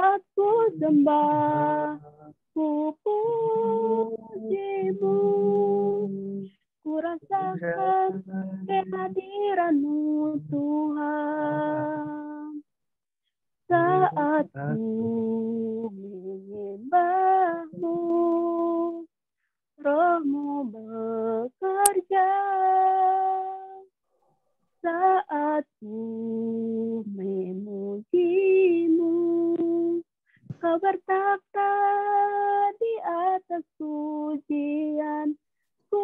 saat ku sembah, ku pujimu, ku rasakan kehadiran-Mu Tuhan. Saat ku menyembah-Mu, Roh-Mu bekerja. Saat ku memuji-Mu, Kau bertakhta di atas pujian. Ku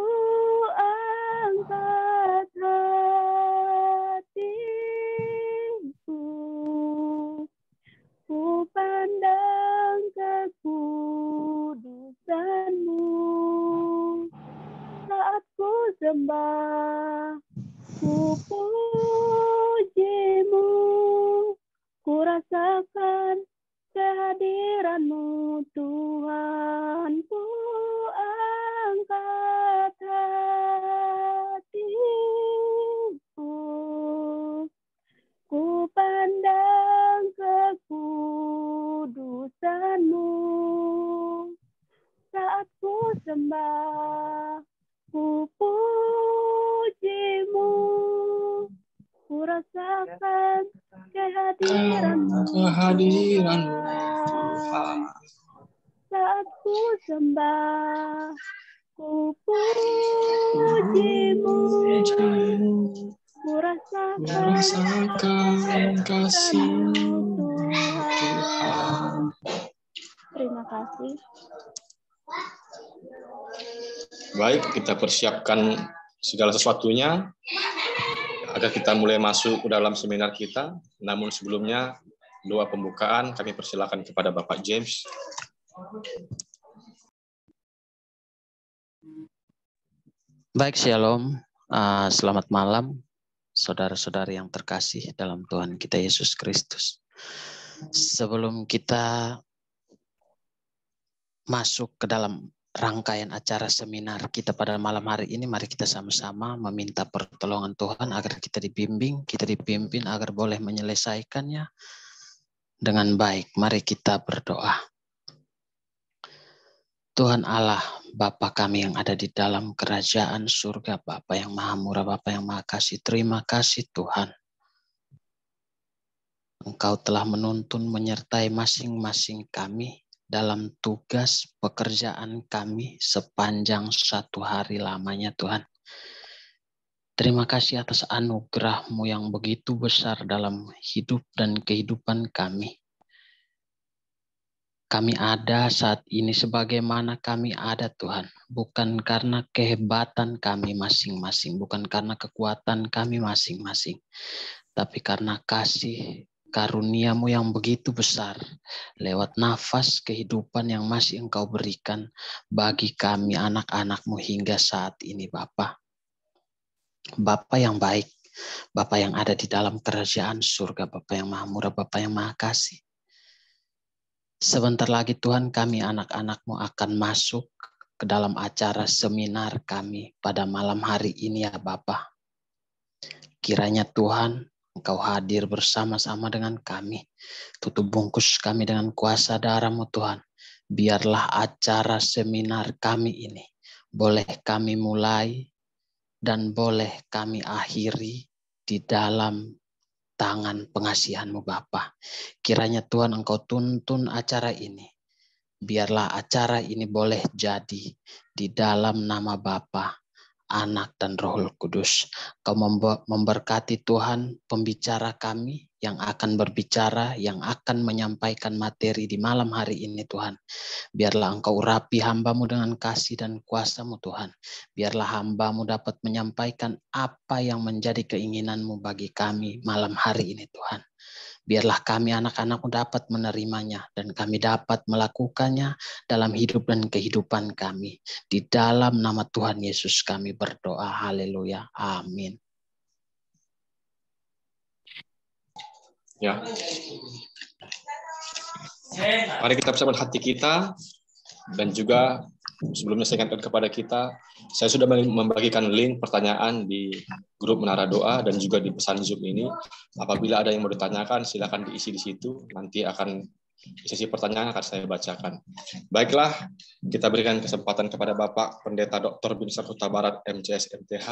angkat hatiku, ku pandang kekudusan-Mu. Saat ku sembah, ku puji-Mu, ku rasakan kehadiran-Mu Tuhan. Ku angkat hatiku, ku pandang kekudusan-Mu. Saat ku sembah, ku puji-Mu, ku rasakan kehadiran-Mu Tuhan. Saat ku sembah, ku puji-Mu, ku rasakan kasih-Mu Tuhan. Terima kasih. Baik, kita persiapkan segala sesuatunya agar kita mulai masuk ke dalam seminar kita. Namun sebelumnya, doa pembukaan kami persilakan kepada Bapak James. Baik, Shalom. Selamat malam, saudara-saudari yang terkasih dalam Tuhan kita Yesus Kristus. Sebelum kita masuk ke dalam rangkaian acara seminar kita pada malam hari ini, mari kita sama-sama meminta pertolongan Tuhan agar kita dibimbing, kita dipimpin agar boleh menyelesaikannya dengan baik. Mari kita berdoa. Tuhan Allah, Bapa kami yang ada di dalam kerajaan surga, Bapa yang maha murah, Bapa yang maha kasih, terima kasih Tuhan. Engkau telah menuntun menyertai masing-masing kami dalam tugas pekerjaan kami sepanjang satu hari lamanya Tuhan. Terima kasih atas anugerah-Mu yang begitu besar dalam hidup dan kehidupan kami. Kami ada saat ini sebagaimana kami ada Tuhan. Bukan karena kehebatan kami masing-masing, bukan karena kekuatan kami masing-masing, tapi karena kasih karunia-Mu yang begitu besar lewat nafas kehidupan yang masih Engkau berikan bagi kami anak-anak-Mu hingga saat ini Bapa. Bapa yang baik, Bapa yang ada di dalam kerajaan surga, Bapa yang maha murah, Bapa yang maha kasih. Sebentar lagi Tuhan kami anak-anak-Mu akan masuk ke dalam acara seminar kami pada malam hari ini ya Bapa. Kiranya Tuhan Engkau hadir bersama-sama dengan kami. Tutup bungkus kami dengan kuasa darah-Mu Tuhan. Biarlah acara seminar kami ini boleh kami mulai dan boleh kami akhiri di dalam tangan pengasihan-Mu Bapa. Kiranya Tuhan Engkau tuntun acara ini. Biarlah acara ini boleh jadi di dalam nama Bapa, Anak dan Roh Kudus. Kau memberkati Tuhan pembicara kami yang akan berbicara, yang akan menyampaikan materi di malam hari ini Tuhan. Biarlah Engkau urapi hamba-Mu dengan kasih dan kuasa-Mu Tuhan. Biarlah hamba-Mu dapat menyampaikan apa yang menjadi keinginan-Mu bagi kami malam hari ini Tuhan. Biarlah kami anak-anak-Mu dapat menerimanya dan kami dapat melakukannya dalam hidup dan kehidupan kami. Di dalam nama Tuhan Yesus kami berdoa. Haleluya. Amin. Ya. Mari kita persiapkan hati kita dan juga sebelumnya saya ingatkan kepada kita, saya sudah membagikan link pertanyaan di grup Menara Doa dan juga di pesan Zoom ini. Apabila ada yang mau ditanyakan, silakan diisi di situ. Nanti akan Sesi pertanyaan akan saya bacakan. Baiklah, kita berikan kesempatan kepada Bapak Pendeta Dr. Binsar Huta Barat, MCS MTH,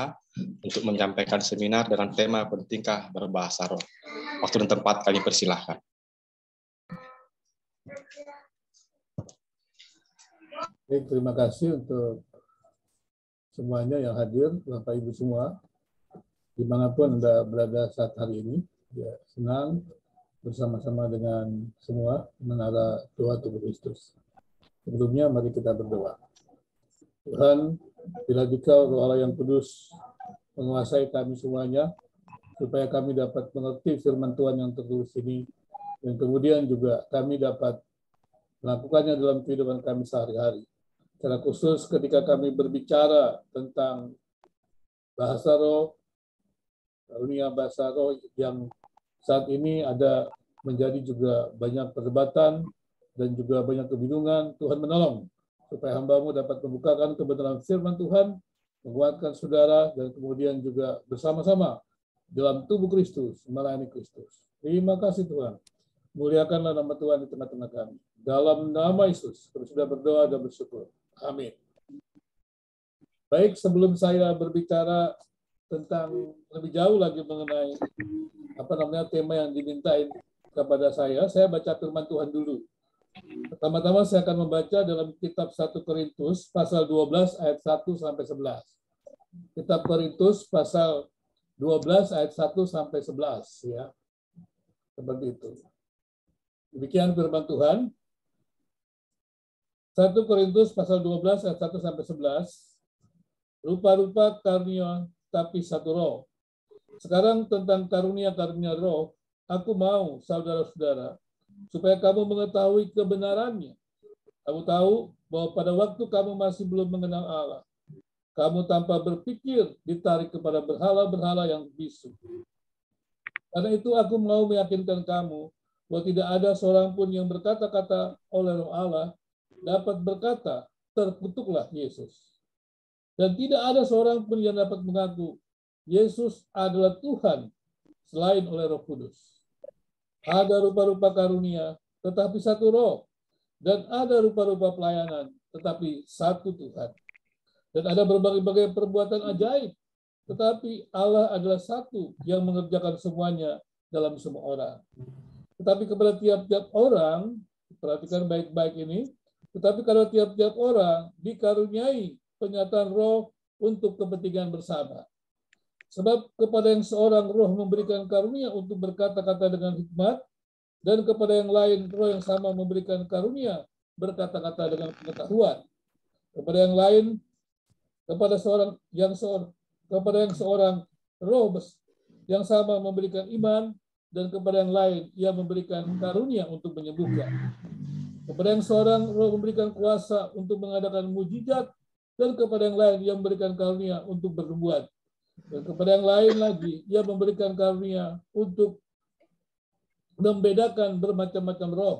untuk menyampaikan seminar dengan tema Pentingkah Berbahasa Roh. Waktu dan tempat kami persilahkan. Baik, terima kasih untuk semuanya yang hadir, Bapak Ibu semua, dimanapun Anda berada saat hari ini. Ya, senang bersama-sama dengan semua menara doa tubuh Kristus. Sebelumnya mari kita berdoa. Tuhan, bila Dikau Roh Allah yang kudus menguasai kami semuanya, supaya kami dapat mengerti firman Tuhan yang tertulis ini, dan kemudian juga kami dapat melakukannya dalam kehidupan kami sehari-hari. Secara khusus ketika kami berbicara tentang bahasa roh, karunia bahasa roh yang saat ini ada menjadi juga banyak perdebatan dan juga banyak kebingungan, Tuhan menolong supaya hamba-Mu dapat membukakan kebenaran firman Tuhan, menguatkan saudara, dan kemudian juga bersama-sama dalam tubuh Kristus, melayani Kristus. Terima kasih Tuhan. Muliakanlah nama Tuhan di tengah-tengah kami. Dalam nama Yesus, kami sudah berdoa dan bersyukur. Amin. Baik, sebelum saya berbicara tentang lebih jauh lagi mengenai tema yang dimintain kepada saya baca firman Tuhan dulu. Pertama-tama saya akan membaca dalam kitab 1 Korintus pasal 12 ayat 1 sampai 11. Kitab Korintus pasal 12 ayat 1 sampai 11 ya. Seperti itu. Demikian firman Tuhan. 1 Korintus pasal 12 ayat 1 sampai 11. Rupa-rupa karunia tapi satu roh. Sekarang tentang karunia-karunia roh, aku mau, saudara-saudara, supaya kamu mengetahui kebenarannya. Kamu tahu bahwa pada waktu kamu masih belum mengenal Allah, kamu tanpa berpikir ditarik kepada berhala-berhala yang bisu. Karena itu aku mau meyakinkan kamu bahwa tidak ada seorang pun yang berkata-kata oleh Roh Allah dapat berkata, terkutuklah Yesus. Dan tidak ada seorang pun yang dapat mengaku Yesus adalah Tuhan selain oleh Roh Kudus. Ada rupa-rupa karunia, tetapi satu roh. Dan ada rupa-rupa pelayanan, tetapi satu Tuhan. Dan ada berbagai-bagai perbuatan ajaib, tetapi Allah adalah satu yang mengerjakan semuanya dalam semua orang. Tetapi kepada tiap-tiap orang, perhatikan baik-baik ini, tetapi kalau tiap-tiap orang dikaruniai penyataan roh untuk kepentingan bersama. Sebab kepada yang seorang roh memberikan karunia untuk berkata-kata dengan hikmat, dan kepada yang lain roh yang sama memberikan karunia berkata-kata dengan pengetahuan. Kepada yang lain, kepada yang seorang roh yang sama memberikan iman, dan kepada yang lain ia memberikan karunia untuk menyembuhkan. Kepada yang seorang roh memberikan kuasa untuk mengadakan mujizat, dan kepada yang lain ia memberikan karunia untuk bernubuat. Dan kepada yang lain lagi, ia memberikan karunia untuk membedakan bermacam-macam roh.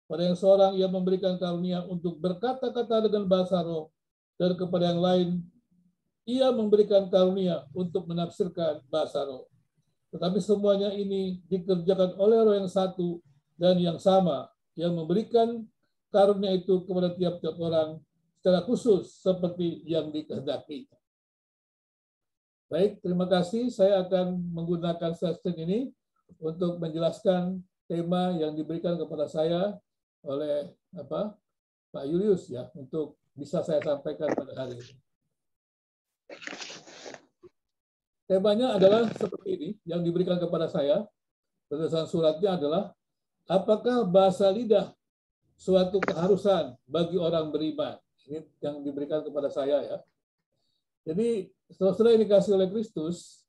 Pada yang seorang, ia memberikan karunia untuk berkata-kata dengan bahasa roh. Dan kepada yang lain, ia memberikan karunia untuk menafsirkan bahasa roh. Tetapi semuanya ini dikerjakan oleh roh yang satu dan yang sama, yang memberikan karunia itu kepada tiap-tiap orang secara khusus seperti yang dikehendaki. Baik, terima kasih. Saya akan menggunakan session ini untuk menjelaskan tema yang diberikan kepada saya oleh Pak Julius ya, untuk bisa saya sampaikan pada hari ini. Temanya adalah seperti ini yang diberikan kepada saya. Berdasarkan suratnya adalah, apakah bahasa lidah suatu keharusan bagi orang beriman? Ini yang diberikan kepada saya ya. Jadi, saudara yang dikasih oleh Kristus,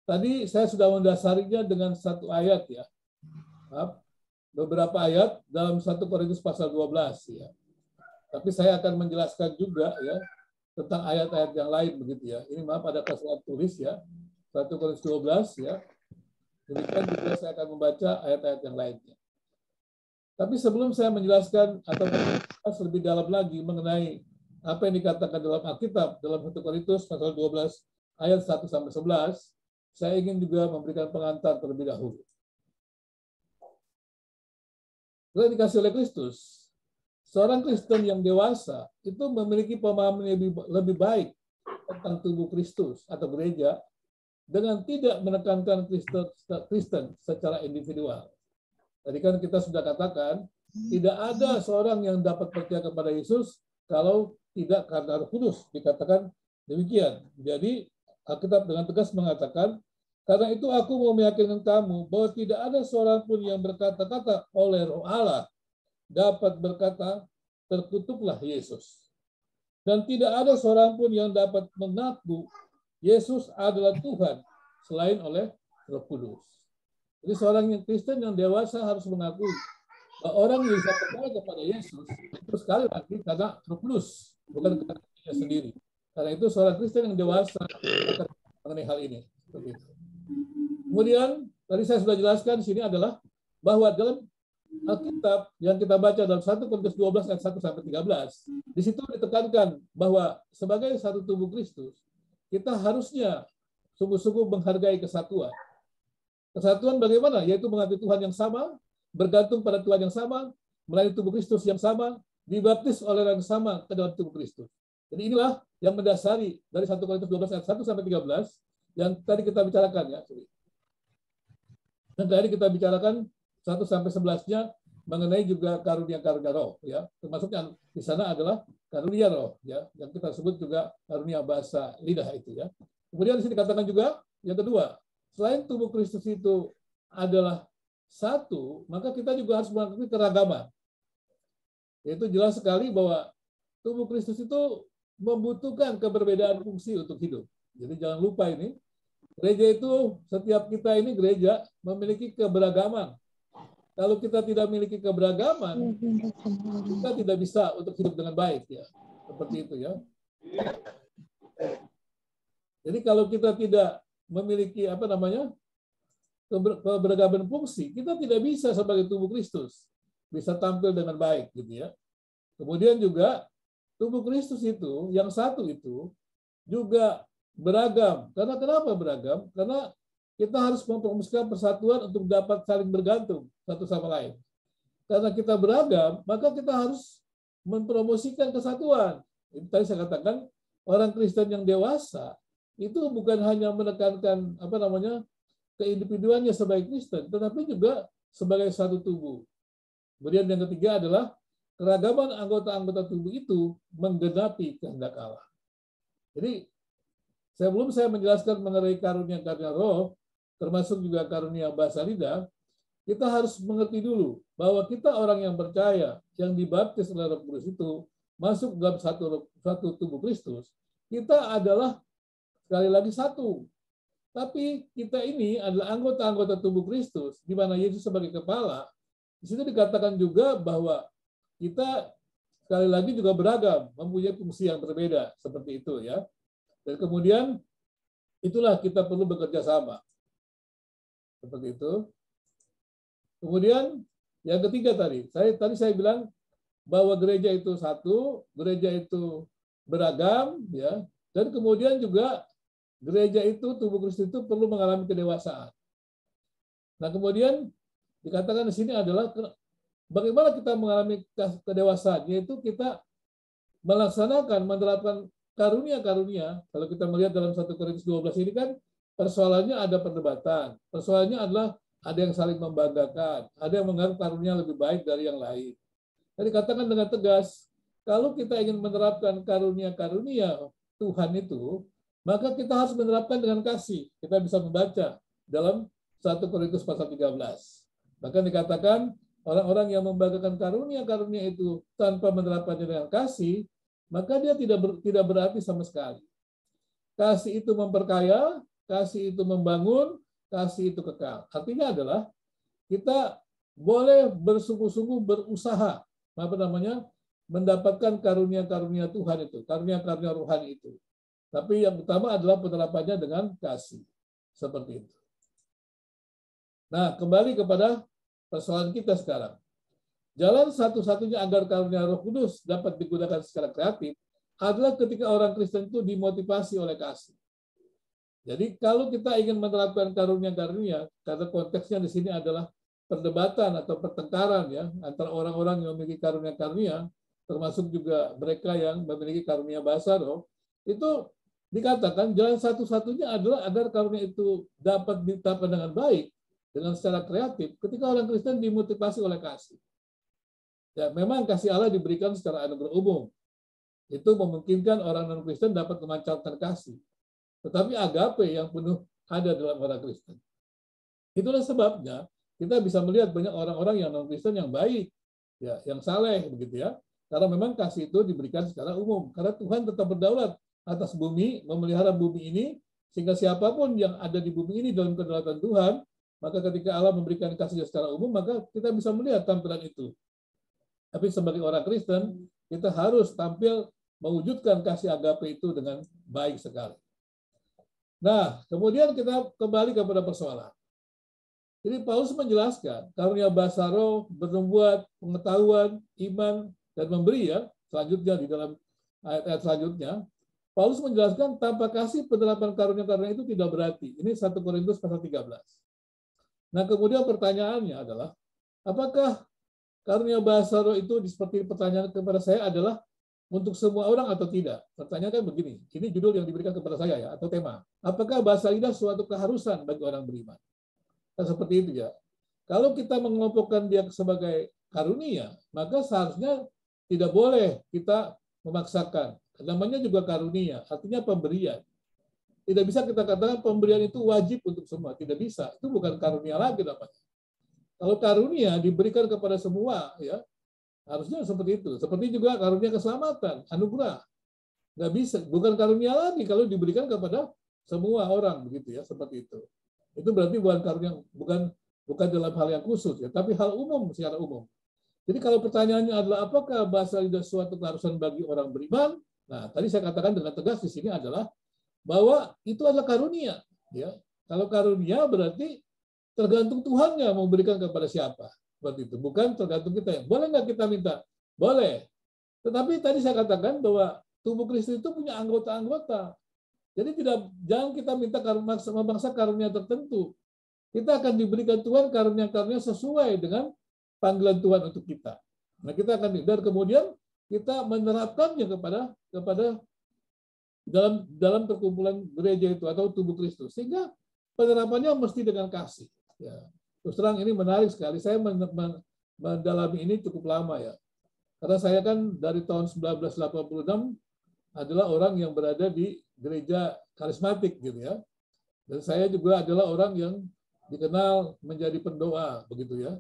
tadi saya sudah mendasarinya dengan satu ayat ya. Beberapa ayat dalam 1 Korintus pasal 12 ya. Tapi saya akan menjelaskan juga ya tentang ayat-ayat yang lain begitu ya. Ini ada kesalahan tulis ya. 1 Korintus 12 ya. Demikian juga saya akan membaca ayat-ayat yang lainnya. Tapi sebelum saya menjelaskan atau membahas lebih dalam lagi mengenai apa yang dikatakan dalam Alkitab dalam 1 Korintus pasal 12 ayat 1 sampai 11, saya ingin juga memberikan pengantar terlebih dahulu. Telah dikasih oleh Kristus. Seorang Kristen yang dewasa itu memiliki pemahaman yang lebih baik tentang tubuh Kristus atau gereja dengan tidak menekankan Kristen secara individual. Tadi kan kita sudah katakan, tidak ada seorang yang dapat percaya kepada Yesus kalau tidak karena Roh Kudus. Dikatakan demikian. Jadi Alkitab dengan tegas mengatakan, karena itu aku mau meyakinkan kamu bahwa tidak ada seorang pun yang berkata-kata oleh Roh Allah dapat berkata, terkutuklah Yesus. Dan tidak ada seorang pun yang dapat mengaku Yesus adalah Tuhan selain oleh Roh Kudus. Jadi seorang yang Kristen yang dewasa harus mengakui bahwa orang yang bisa percaya kepada Yesus itu sekali lagi karena Roh Kudus, bukan karena dirinya sendiri. Karena itu seorang Kristen yang dewasa akan mengenai hal ini. Seperti itu. Kemudian tadi saya sudah jelaskan di sini adalah bahwa dalam Alkitab yang kita baca dalam 1 Korintus 12 ayat 1 sampai 13, di situ ditekankan bahwa sebagai satu tubuh Kristus, kita harusnya sungguh-sungguh menghargai kesatuan. Kesatuan bagaimana? Yaitu mengakui Tuhan yang sama, bergantung pada Tuhan yang sama, melayani tubuh Kristus yang sama, dibaptis oleh orang yang sama ke dalam tubuh Kristus. Jadi inilah yang mendasari dari 1 Korintus 12 ayat 1 sampai 13 yang tadi kita bicarakan ya. Dan tadi kita bicarakan 1 sampai 11-nya mengenai juga karunia-karunia roh ya. Termasuk yang di sana adalah karunia roh ya, yang kita sebut juga karunia bahasa lidah itu ya. Kemudian di sini dikatakan juga yang kedua, selain tubuh Kristus itu adalah satu, maka kita juga harus mengakui keragaman. Yaitu jelas sekali bahwa tubuh Kristus itu membutuhkan keberbedaan fungsi untuk hidup. Jadi jangan lupa ini, gereja itu, setiap kita ini gereja memiliki keberagaman. Kalau kita tidak memiliki keberagaman, kita tidak bisa untuk hidup dengan baik ya. Seperti itu ya. Jadi kalau kita tidak memiliki keberagaman fungsi, kita tidak bisa sebagai tubuh Kristus bisa tampil dengan baik gitu ya. Kemudian juga tubuh Kristus itu yang satu itu juga beragam. Karena kenapa beragam? Karena kita harus mempromosikan persatuan untuk dapat saling bergantung satu sama lain. Karena kita beragam, maka kita harus mempromosikan kesatuan. Itu tadi saya katakan, orang Kristen yang dewasa itu bukan hanya menekankan keindividuannya sebagai Kristen, tetapi juga sebagai satu tubuh. Kemudian yang ketiga adalah keragaman anggota-anggota tubuh itu menggenapi kehendak Allah. Jadi sebelum saya menjelaskan mengenai karunia-karunia roh, termasuk juga karunia bahasa lidah, kita harus mengerti dulu bahwa kita orang yang percaya, yang dibaptis oleh Roh Kudus itu masuk dalam satu tubuh Kristus, kita adalah sekali lagi satu. Tapi kita ini adalah anggota-anggota tubuh Kristus, di mana Yesus sebagai kepala. Di situ dikatakan juga bahwa kita sekali lagi juga beragam, mempunyai fungsi yang berbeda, seperti itu ya. Dan kemudian itulah kita perlu bekerja sama. Seperti itu. Kemudian yang ketiga tadi saya bilang bahwa gereja itu satu, gereja itu beragam ya, dan kemudian juga gereja itu, tubuh Kristus itu perlu mengalami kedewasaan. Nah, kemudian dikatakan di sini adalah bagaimana kita mengalami kedewasaan, yaitu kita melaksanakan, menerapkan karunia-karunia. Kalau kita melihat dalam 1 Korintus 12 ini kan persoalannya ada perdebatan. Persoalannya adalah ada yang saling membanggakan, ada yang menganggap karunia lebih baik dari yang lain. Jadi katakan dengan tegas, kalau kita ingin menerapkan karunia-karunia Tuhan itu, maka kita harus menerapkan dengan kasih. Kita bisa membaca dalam 1 Korintus pasal 13. Bahkan dikatakan orang-orang yang membanggakan karunia-karunia itu tanpa menerapkannya dengan kasih, maka dia tidak berarti sama sekali. Kasih itu memperkaya, kasih itu membangun, kasih itu kekal. Artinya adalah kita boleh bersungguh-sungguh berusaha mendapatkan karunia-karunia Tuhan itu, karunia-karunia rohani itu. Tapi yang utama adalah penerapannya dengan kasih. Seperti itu. Nah, kembali kepada persoalan kita sekarang. Jalan satu-satunya agar karunia Roh Kudus dapat digunakan secara kreatif adalah ketika orang Kristen itu dimotivasi oleh kasih. Jadi kalau kita ingin menerapkan karunia-karunia, karena konteksnya di sini adalah perdebatan atau pertengkaran ya antara orang-orang yang memiliki karunia-karunia, termasuk juga mereka yang memiliki karunia bahasa roh, itu dikatakan jalan satu-satunya adalah agar karunia itu dapat ditapkan dengan baik, dengan secara kreatif, ketika orang Kristen dimotivasi oleh kasih. Ya, memang kasih Allah diberikan secara anugerah umum. Itu memungkinkan orang non-Kristen dapat memancarkan kasih. Tetapi agape yang penuh ada dalam orang Kristen. Itulah sebabnya kita bisa melihat banyak orang-orang yang non-Kristen yang baik, ya, yang saleh begitu ya. Karena memang kasih itu diberikan secara umum. Karena Tuhan tetap berdaulat atas bumi, memelihara bumi ini, sehingga siapapun yang ada di bumi ini dalam kedaulatan Tuhan, maka ketika Allah memberikan kasih secara umum, maka kita bisa melihat tampilan itu. Tapi sebagai orang Kristen, kita harus tampil mewujudkan kasih agape itu dengan baik sekali. Nah, kemudian kita kembali kepada persoalan. Jadi Paulus menjelaskan karunia bahasa roh, bernubuat, pengetahuan, iman, dan memberi ya. Selanjutnya di dalam ayat-ayat selanjutnya, Paulus menjelaskan tanpa kasih penerapan karunia-karunia itu tidak berarti. Ini 1 Korintus pasal 13. Nah, kemudian pertanyaannya adalah, apakah karunia bahasa roh itu seperti pertanyaan kepada saya adalah untuk semua orang atau tidak? Pertanyaan kan begini, ini judul yang diberikan kepada saya ya, atau tema. Apakah bahasa lidah suatu keharusan bagi orang beriman? Kan seperti itu ya. Kalau kita mengelompokkan dia sebagai karunia, maka seharusnya tidak boleh kita memaksakan. Namanya juga karunia, artinya pemberian. Tidak bisa kita katakan pemberian itu wajib untuk semua. Tidak bisa. Itu bukan karunia lagi namanya. Kalau karunia diberikan kepada semua, ya harusnya seperti itu. Seperti juga karunia keselamatan, anugerah. Nggak bisa. Bukan karunia lagi kalau diberikan kepada semua orang, begitu ya, seperti itu. Itu berarti bukan karunia, bukan dalam hal yang khusus, ya, tapi hal umum secara umum. Jadi kalau pertanyaannya adalah apakah bahasa lidah suatu keharusan bagi orang beriman? Nah, tadi saya katakan dengan tegas di sini adalah bahwa itu adalah karunia. Ya, kalau karunia berarti tergantung Tuhan yang memberikan kepada siapa. Seperti itu. Bukan tergantung kita. Boleh nggak kita minta? Boleh. Tetapi tadi saya katakan bahwa tubuh Kristus itu punya anggota-anggota. Jadi jangan kita minta memaksa karunia tertentu. Kita akan diberikan Tuhan karunia-karunia sesuai dengan panggilan Tuhan untuk kita. Nah, kita akan dan kemudian kita menerapkannya kepada dalam perkumpulan gereja itu atau tubuh Kristus. Sehingga penerapannya mesti dengan kasih. Ya. Terus terang ini menarik sekali. Saya mendalami ini cukup lama ya. Karena saya kan dari tahun 1986 adalah orang yang berada di gereja karismatik gitu ya. Dan saya juga adalah orang yang dikenal menjadi pendoa begitu ya.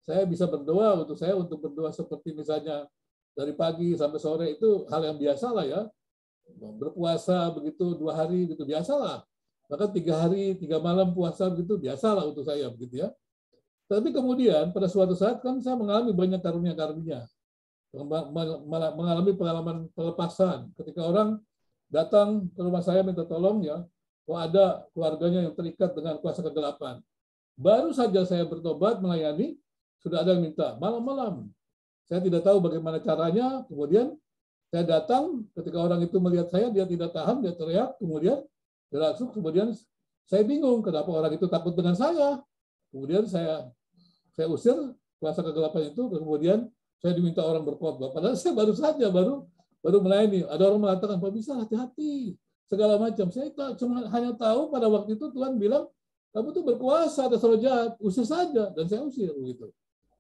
Saya bisa berdoa untuk berdoa seperti misalnya dari pagi sampai sore itu hal yang biasa lah ya. Berpuasa begitu 2 hari gitu biasalah. Bahkan 3 hari 3 malam puasa begitu biasalah untuk saya begitu ya. Tapi kemudian pada suatu saat kan saya mengalami banyak karunia-karunia. Mengalami pengalaman pelepasan ketika orang datang ke rumah saya minta tolong ya, kok ada keluarganya yang terikat dengan kuasa kegelapan. Baru saja saya bertobat melayani, sudah ada yang minta malam-malam. Saya tidak tahu bagaimana caranya, kemudian saya datang, ketika orang itu melihat saya, dia tidak tahan, dia teriak, kemudian saya bingung kenapa orang itu takut dengan saya. Kemudian saya usir kuasa kegelapan itu, kemudian saya diminta orang berkhotbah. Padahal saya baru melayani. Ada orang mengatakan, Pak bisa hati-hati, segala macam. Saya cuma hanya tahu pada waktu itu Tuhan bilang, kamu tuh berkuasa atas roh jahat, usir saja. Dan saya usir begitu.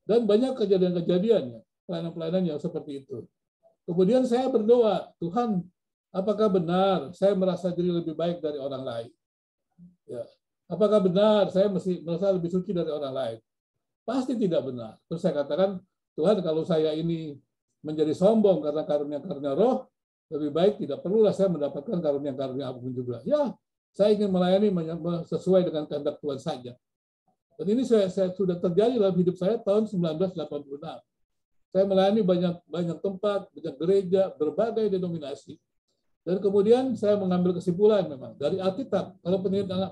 Dan banyak kejadian-kejadian, pelayanan-pelayanan yang seperti itu. Kemudian saya berdoa, Tuhan, apakah benar saya merasa diri lebih baik dari orang lain? Ya. Apakah benar saya mesti merasa lebih suci dari orang lain? Pasti tidak benar. Terus saya katakan, Tuhan, kalau saya ini menjadi sombong karena karunia-karunia roh, lebih baik tidak perlulah saya mendapatkan karunia-karunia apapun juga. Ya, saya ingin melayani sesuai dengan kehendak Tuhan saja. Dan ini saya sudah terjadi dalam hidup saya tahun 1986. Saya melayani banyak tempat, banyak gereja, berbagai denominasi. Dan kemudian saya mengambil kesimpulan memang dari Alkitab. Kalau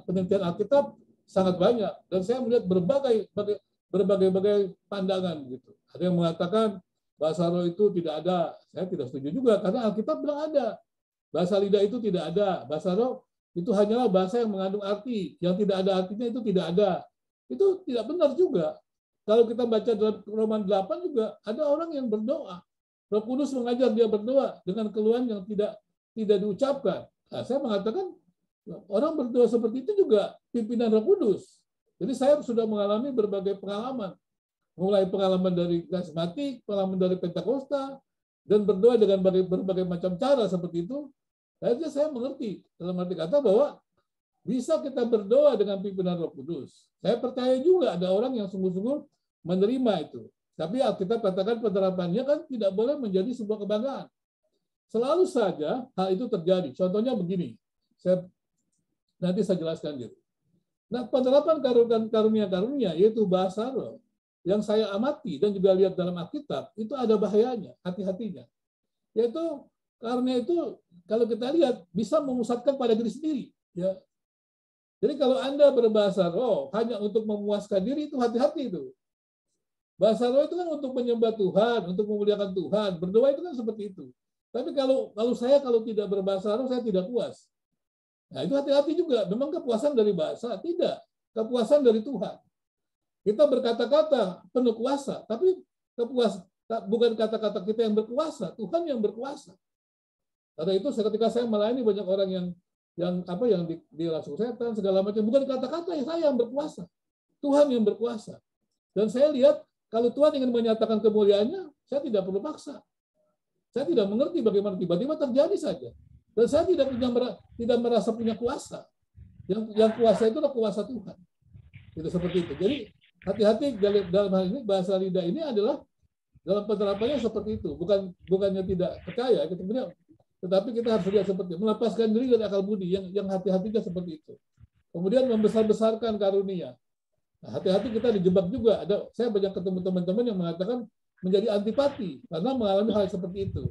penelitian Alkitab sangat banyak. Dan saya melihat berbagai pandangan gitu. Ada yang mengatakan bahasa roh itu tidak ada. Saya tidak setuju juga karena Alkitab bilang ada. Bahasa lidah itu tidak ada. Bahasa roh itu hanyalah bahasa yang mengandung arti. Yang tidak ada artinya itu tidak ada. Itu tidak benar juga. kalau kita baca dalam Roma 8 juga ada orang yang berdoa. Roh Kudus mengajar dia berdoa dengan keluhan yang tidak diucapkan. Nah, saya mengatakan orang berdoa seperti itu juga pimpinan Roh Kudus. Jadi saya sudah mengalami berbagai pengalaman. Mulai pengalaman dari karismatik, pengalaman dari Pentakosta, dan berdoa dengan berbagai macam cara seperti itu. Akhirnya saya mengerti dalam arti kata bahwa bisa kita berdoa dengan pimpinan Roh Kudus. Saya percaya juga ada orang yang sungguh-sungguh menerima itu. Tapi Alkitab katakan penerapannya kan tidak boleh menjadi sebuah kebanggaan. Selalu saja hal itu terjadi. Contohnya begini, nanti saya jelaskan gitu. Nah, penerapan karunia-karunia yaitu bahasa roh yang saya amati dan juga lihat dalam Alkitab itu ada bahayanya, hati-hatinya. Yaitu karunia itu kalau kita lihat bisa memusatkan pada diri sendiri. Ya. Jadi kalau Anda berbahasa roh hanya untuk memuaskan diri, itu hati-hati itu. Bahasa roh itu kan untuk menyembah Tuhan, untuk memuliakan Tuhan. Berdoa itu kan seperti itu. Tapi kalau saya tidak berbahasa roh, saya tidak puas. Nah itu hati-hati juga. Memang kepuasan dari bahasa? Tidak. Kepuasan dari Tuhan. Kita berkata-kata penuh kuasa, tapi bukan kata-kata kita yang berkuasa, Tuhan yang berkuasa. Karena itu ketika saya melayani banyak orang yang dirasuki setan segala macam, bukan kata-kata yang saya yang berkuasa, Tuhan yang berkuasa. Dan saya lihat kalau Tuhan ingin menyatakan kemuliaannya, saya tidak perlu paksa. Saya tidak mengerti bagaimana tiba-tiba terjadi saja. Dan saya tidak merasa punya kuasa. Yang kuasa itu adalah kuasa Tuhan. Itu seperti itu. Jadi hati-hati dalam hal ini bahasa lidah ini adalah dalam penerapannya seperti itu. Bukannya tidak percaya, tetapi kita harus lihat seperti itu. Melepaskan diri dari akal budi yang hati-hatinya seperti itu. Kemudian membesar-besarkan karunia. Nah, hati-hati kita dijebak juga. Saya banyak ketemu teman-teman yang mengatakan menjadi antipati karena mengalami hal seperti itu.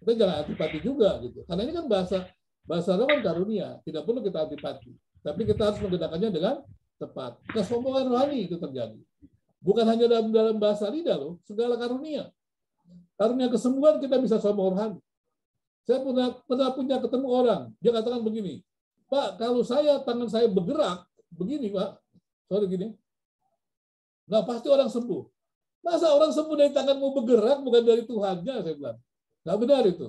Kita jangan antipati juga gitu. Karena ini kan bahasa roh kan karunia, tidak perlu kita antipati. Tapi kita harus menggunakannya dengan tepat. Kesombongan rohani itu terjadi. Bukan hanya dalam bahasa lidah loh, segala karunia. Karunia kesembuhan kita bisa sombong rohani. Saya pernah punya ketemu orang, dia katakan begini, Pak, kalau tangan saya bergerak, begini Pak, gini, nah pasti orang sembuh. Masa orang sembuh dari tanganmu bergerak, bukan dari Tuhannya, saya bilang. Nggak benar itu.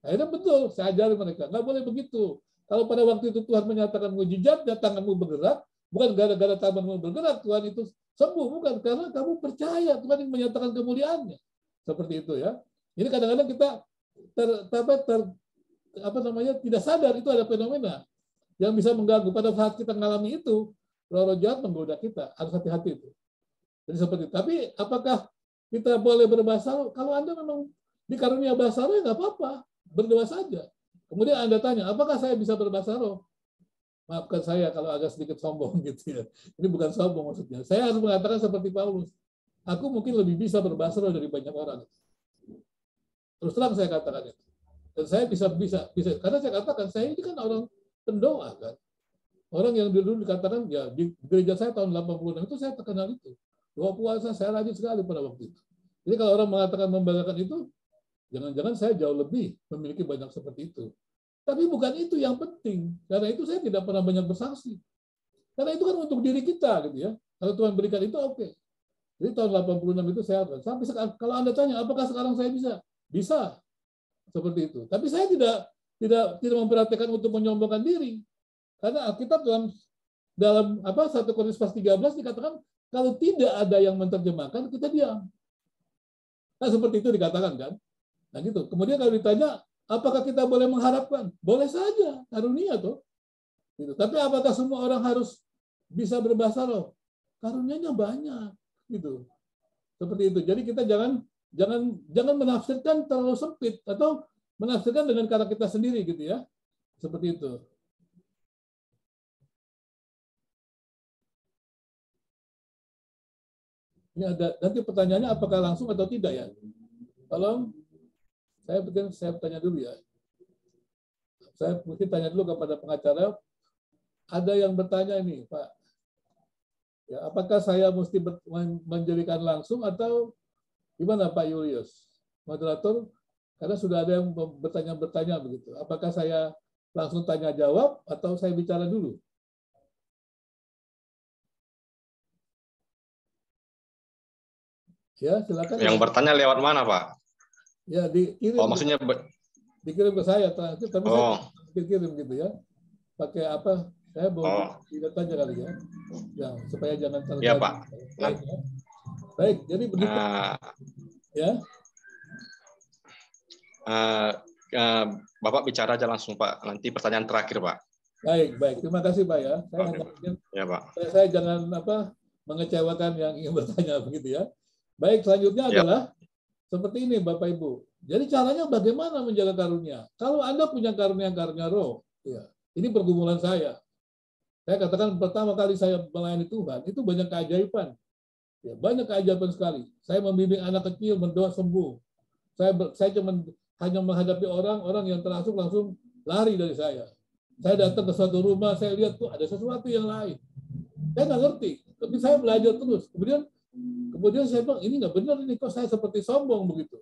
Akhirnya betul, saya ajari mereka, nggak boleh begitu. Kalau pada waktu itu Tuhan menyatakan mukjizat, dan tanganmu bergerak, bukan gara-gara tanganmu bergerak, Tuhan itu sembuh, bukan. Karena kamu percaya Tuhan yang menyatakan kemuliaannya. Seperti itu ya. Ini kadang-kadang kita tidak sadar itu ada fenomena yang bisa mengganggu. Pada saat kita mengalami itu, roh-roh jahat menggoda kita. Harus hati-hati itu. Jadi seperti itu. Tapi apakah kita boleh berbahasa roh? Kalau Anda memang dikarunia bahasa roh, ya nggak apa-apa. Berdoa saja. Kemudian Anda tanya, apakah saya bisa berbahasa roh? Maafkan saya kalau agak sedikit sombong gitu ya. Ini bukan sombong maksudnya. Saya harus mengatakan seperti Paulus. Aku mungkin lebih bisa berbahasa roh dari banyak orang. Terus terang saya katakan itu. Dan saya bisa karena saya katakan saya ini kan orang pendoa kan. Orang yang dulu dikatakan ya di gereja saya tahun 86 itu saya terkenal itu. Doa puasa saya rajin sekali pada waktu itu. Jadi kalau orang mengatakan membanggakan itu, jangan-jangan saya jauh lebih memiliki banyak seperti itu. Tapi bukan itu yang penting. Karena itu saya tidak pernah banyak bersaksi. Karena itu kan untuk diri kita gitu ya. Kalau Tuhan berikan itu oke. Jadi tahun 86 itu saya sampai sekarang. Kalau Anda tanya apakah sekarang saya bisa? Bisa seperti itu. Tapi saya tidak memperhatikan untuk menyombongkan diri. Karena Alkitab dalam 1 Korintus 13 dikatakan kalau tidak ada yang menerjemahkan kita diam. Nah seperti itu dikatakan kan. Nah gitu. Kemudian kalau ditanya apakah kita boleh mengharapkan? Boleh saja, karunia tuh. Gitu. Tapi apakah semua orang harus bisa berbahasa roh? Karunianya banyak gitu. Seperti itu. Jadi kita jangan menafsirkan terlalu sempit atau menafsirkan dengan cara kita sendiri gitu ya. Seperti itu. Ini ada nanti pertanyaannya apakah langsung atau tidak ya? Tolong saya tanya dulu ya. Saya mungkin tanya dulu kepada pengacara. Ada yang bertanya ini, Pak. Ya, apakah saya mesti menjadikan langsung atau gimana Pak Julius? Moderator, karena sudah ada yang bertanya begitu. Apakah saya langsung tanya jawab atau saya bicara dulu? Ya, silakan. Yang bertanya lewat mana, Pak? Ya, dikirim. Oh, maksudnya dikirim ke saya, tapi oh. saya kirim gitu ya. Pakai apa? Saya bawa tidak aja kali ya. Ya, supaya jangan terganggu. Ya, Pak. Baik, ya. Baik, jadi begitu. Ya. Bapak bicara aja langsung, Pak. Nanti pertanyaan terakhir, Pak. Baik. Terima kasih, Pak ya. Saya jangan mengecewakan yang ingin bertanya begitu ya. Baik, selanjutnya adalah seperti ini, Bapak Ibu. Jadi caranya bagaimana menjaga karunia? Kalau Anda punya karunia roh, ya, ini pergumulan saya. Saya katakan pertama kali saya melayani Tuhan, itu banyak keajaiban. Ya, banyak keajaiban sekali. Saya membimbing anak kecil berdoa sembuh. Saya cuma hanya menghadapi orang yang terasuk langsung lari dari saya. Saya datang ke suatu rumah, saya lihat tuh ada sesuatu yang lain. Saya nggak ngerti, tapi saya belajar terus. Kemudian saya bilang, ini nggak benar ini, kok saya seperti sombong begitu.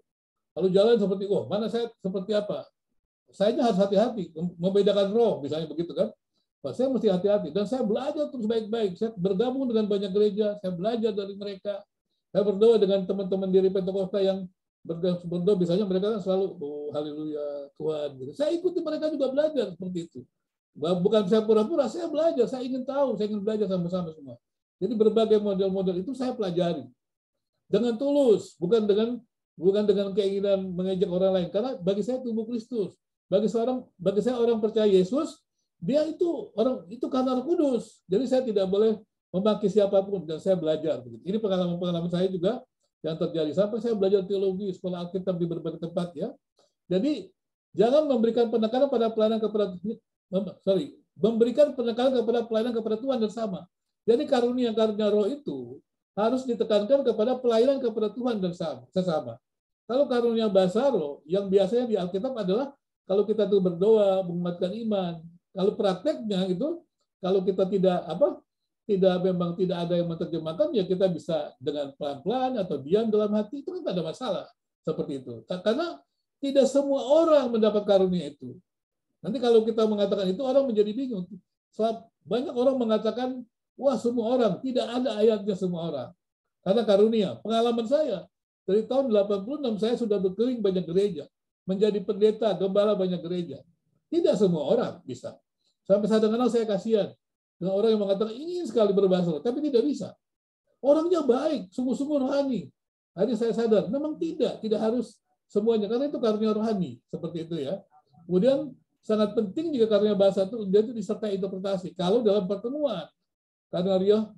Lalu jalan seperti, mana saya seperti apa? Saya harus hati-hati, membedakan roh, misalnya begitu kan. Saya mesti hati-hati. Dan saya belajar terus baik-baik. Saya bergabung dengan banyak gereja, saya belajar dari mereka. Saya berdoa dengan teman-teman di Pentakosta yang berdoa, biasanya mereka kan selalu, haleluya, Tuhan. Gitu. Saya ikuti mereka juga belajar seperti itu. Bukan saya pura-pura, saya belajar, saya ingin tahu, saya ingin belajar sama-sama semua. Jadi berbagai model-model itu saya pelajari. Dengan tulus, bukan dengan keinginan mengejek orang lain. Karena bagi saya tubuh Kristus. Bagi saya orang percaya Yesus, dia itu karena Roh Kudus. Jadi saya tidak boleh memaki siapapun, dan saya belajar. Ini pengalaman saya juga yang terjadi. Sampai saya belajar teologi, sekolah Alkitab di berbagai tempat ya. Jadi jangan memberikan penekanan pada pelayanan kepada Tuhan dan sama. Jadi karunia roh itu harus ditekankan kepada pelayanan kepada Tuhan dan sesama. Kalau karunia bahasa roh yang biasanya di Alkitab adalah kalau kita tuh berdoa menguatkan iman. Kalau prakteknya itu kalau kita tidak ada yang menerjemahkan, ya kita bisa dengan pelan-pelan atau diam dalam hati, itu kan tidak ada masalah seperti itu. Karena tidak semua orang mendapat karunia itu. Nanti kalau kita mengatakan itu, orang menjadi bingung. Banyak orang mengatakan, wah semua orang, tidak ada ayatnya semua orang. Karena karunia. Pengalaman saya, dari tahun 86 saya sudah berkeliling banyak gereja. Menjadi pendeta, gembala banyak gereja. Tidak semua orang bisa. Sampai kadang-kadang saya kasihan dengan orang yang mengatakan ingin sekali berbahasa roh, tapi tidak bisa. Orangnya baik, sungguh-sungguh rohani. Akhirnya saya sadar, memang tidak harus semuanya, karena itu karunia rohani, seperti itu ya. Kemudian sangat penting jika karunia bahasa itu disertai interpretasi. Kalau dalam pertemuan, karunia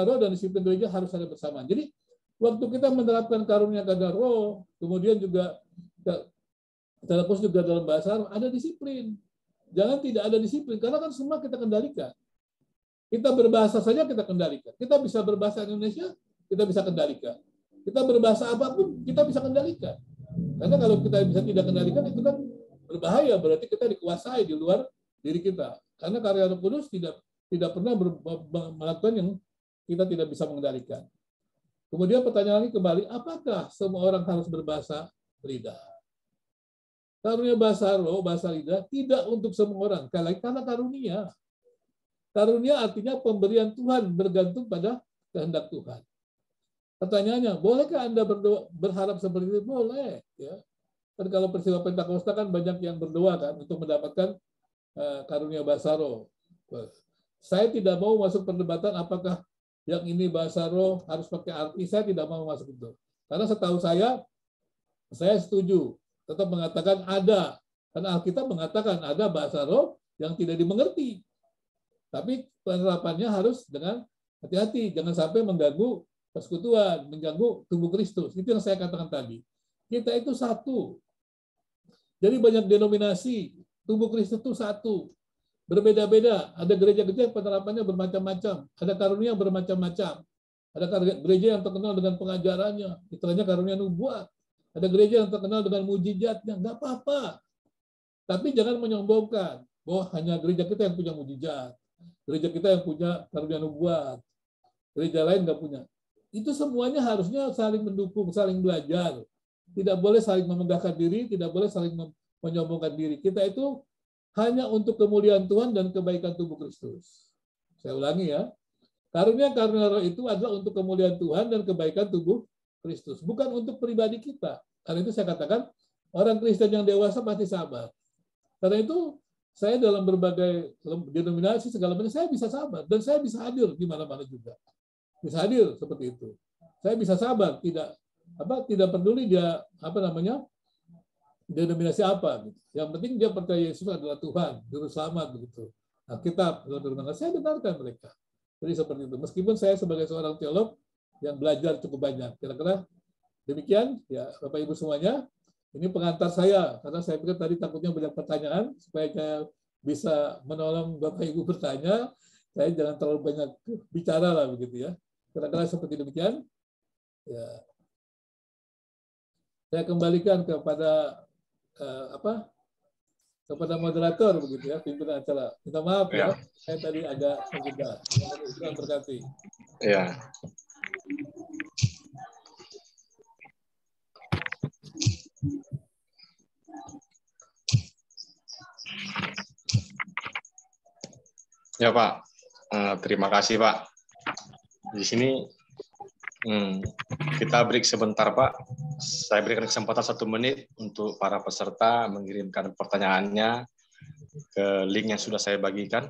roh dan disiplin gereja harus ada bersamaan. Jadi waktu kita menerapkan karunia roh, kemudian juga terus juga dalam bahasa roh ada disiplin. Jangan tidak ada disiplin, karena kan semua kita kendalikan. Kita berbahasa saja kita kendalikan. Kita bisa berbahasa Indonesia, kita bisa kendalikan. Kita berbahasa apapun, kita bisa kendalikan. Karena kalau kita bisa tidak kendalikan, itu kan berbahaya. Berarti kita dikuasai di luar diri kita. Karena karya Roh Kudus tidak pernah melakukan yang kita tidak bisa mengendalikan. Kemudian pertanyaan lagi kembali, apakah semua orang harus berbahasa lidah? Karunia bahasa roh, bahasa lidah, tidak untuk semua orang. Karena karunia. Karunia artinya pemberian Tuhan bergantung pada kehendak Tuhan. Pertanyaannya, bolehkah Anda berharap seperti itu? Boleh. Ya. Dan kalau peristiwa Pentakosta kan banyak yang berdoa kan untuk mendapatkan karunia bahasa roh. Saya tidak mau masuk perdebatan apakah yang ini bahasa roh harus pakai arti. Saya tidak mau masuk itu. Karena setahu saya setuju. Tetap mengatakan ada. Karena Alkitab mengatakan ada bahasa roh yang tidak dimengerti. Tapi penerapannya harus dengan hati-hati. Jangan sampai mengganggu persekutuan, mengganggu tubuh Kristus. Itu yang saya katakan tadi. Kita itu satu. Jadi banyak denominasi. Tubuh Kristus itu satu. Berbeda-beda. Ada gereja-gereja yang penerapannya bermacam-macam. Ada karunia bermacam-macam. Ada gereja yang terkenal dengan pengajarannya. Istilahnya karunia nubuat. Ada gereja yang terkenal dengan mujizatnya. Nggak apa-apa. Tapi jangan menyombongkan bahwa hanya gereja kita yang punya mujizat. Gereja kita yang punya karunia nubuat. Gereja lain nggak punya. Itu semuanya harusnya saling mendukung, saling belajar. Tidak boleh saling memegahkan diri, tidak boleh saling menyombongkan diri. Kita itu hanya untuk kemuliaan Tuhan dan kebaikan tubuh Kristus. Saya ulangi ya. Karunia roh itu adalah untuk kemuliaan Tuhan dan kebaikan tubuh Kristus, bukan untuk pribadi kita. Karena itu saya katakan orang Kristen yang dewasa pasti sabar. Karena itu saya dalam berbagai denominasi segala macam saya bisa sabar dan saya bisa hadir di mana-mana juga. Bisa hadir seperti itu. Saya bisa sabar, tidak peduli dia denominasi apa gitu. Yang penting dia percaya Yesus adalah Tuhan, juru selamat begitu. Nah, kita saya dengarkan mereka. Jadi seperti itu. Meskipun saya sebagai seorang teolog yang belajar cukup banyak. Kira-kira demikian ya Bapak Ibu semuanya. Ini pengantar saya, karena saya pikir tadi takutnya banyak pertanyaan, supaya saya bisa menolong Bapak Ibu bertanya, saya jangan terlalu banyak bicara lah begitu ya. Kira-kira seperti demikian. Ya. Saya kembalikan kepada kepada moderator begitu ya, pimpinan acara. Minta maaf ya, saya tadi agak tergesa. Tuhan berkati. Ya. Ya Pak, terima kasih Pak. Di sini kita break sebentar Pak. Saya berikan kesempatan 1 menit untuk para peserta mengirimkan pertanyaannya ke link yang sudah saya bagikan.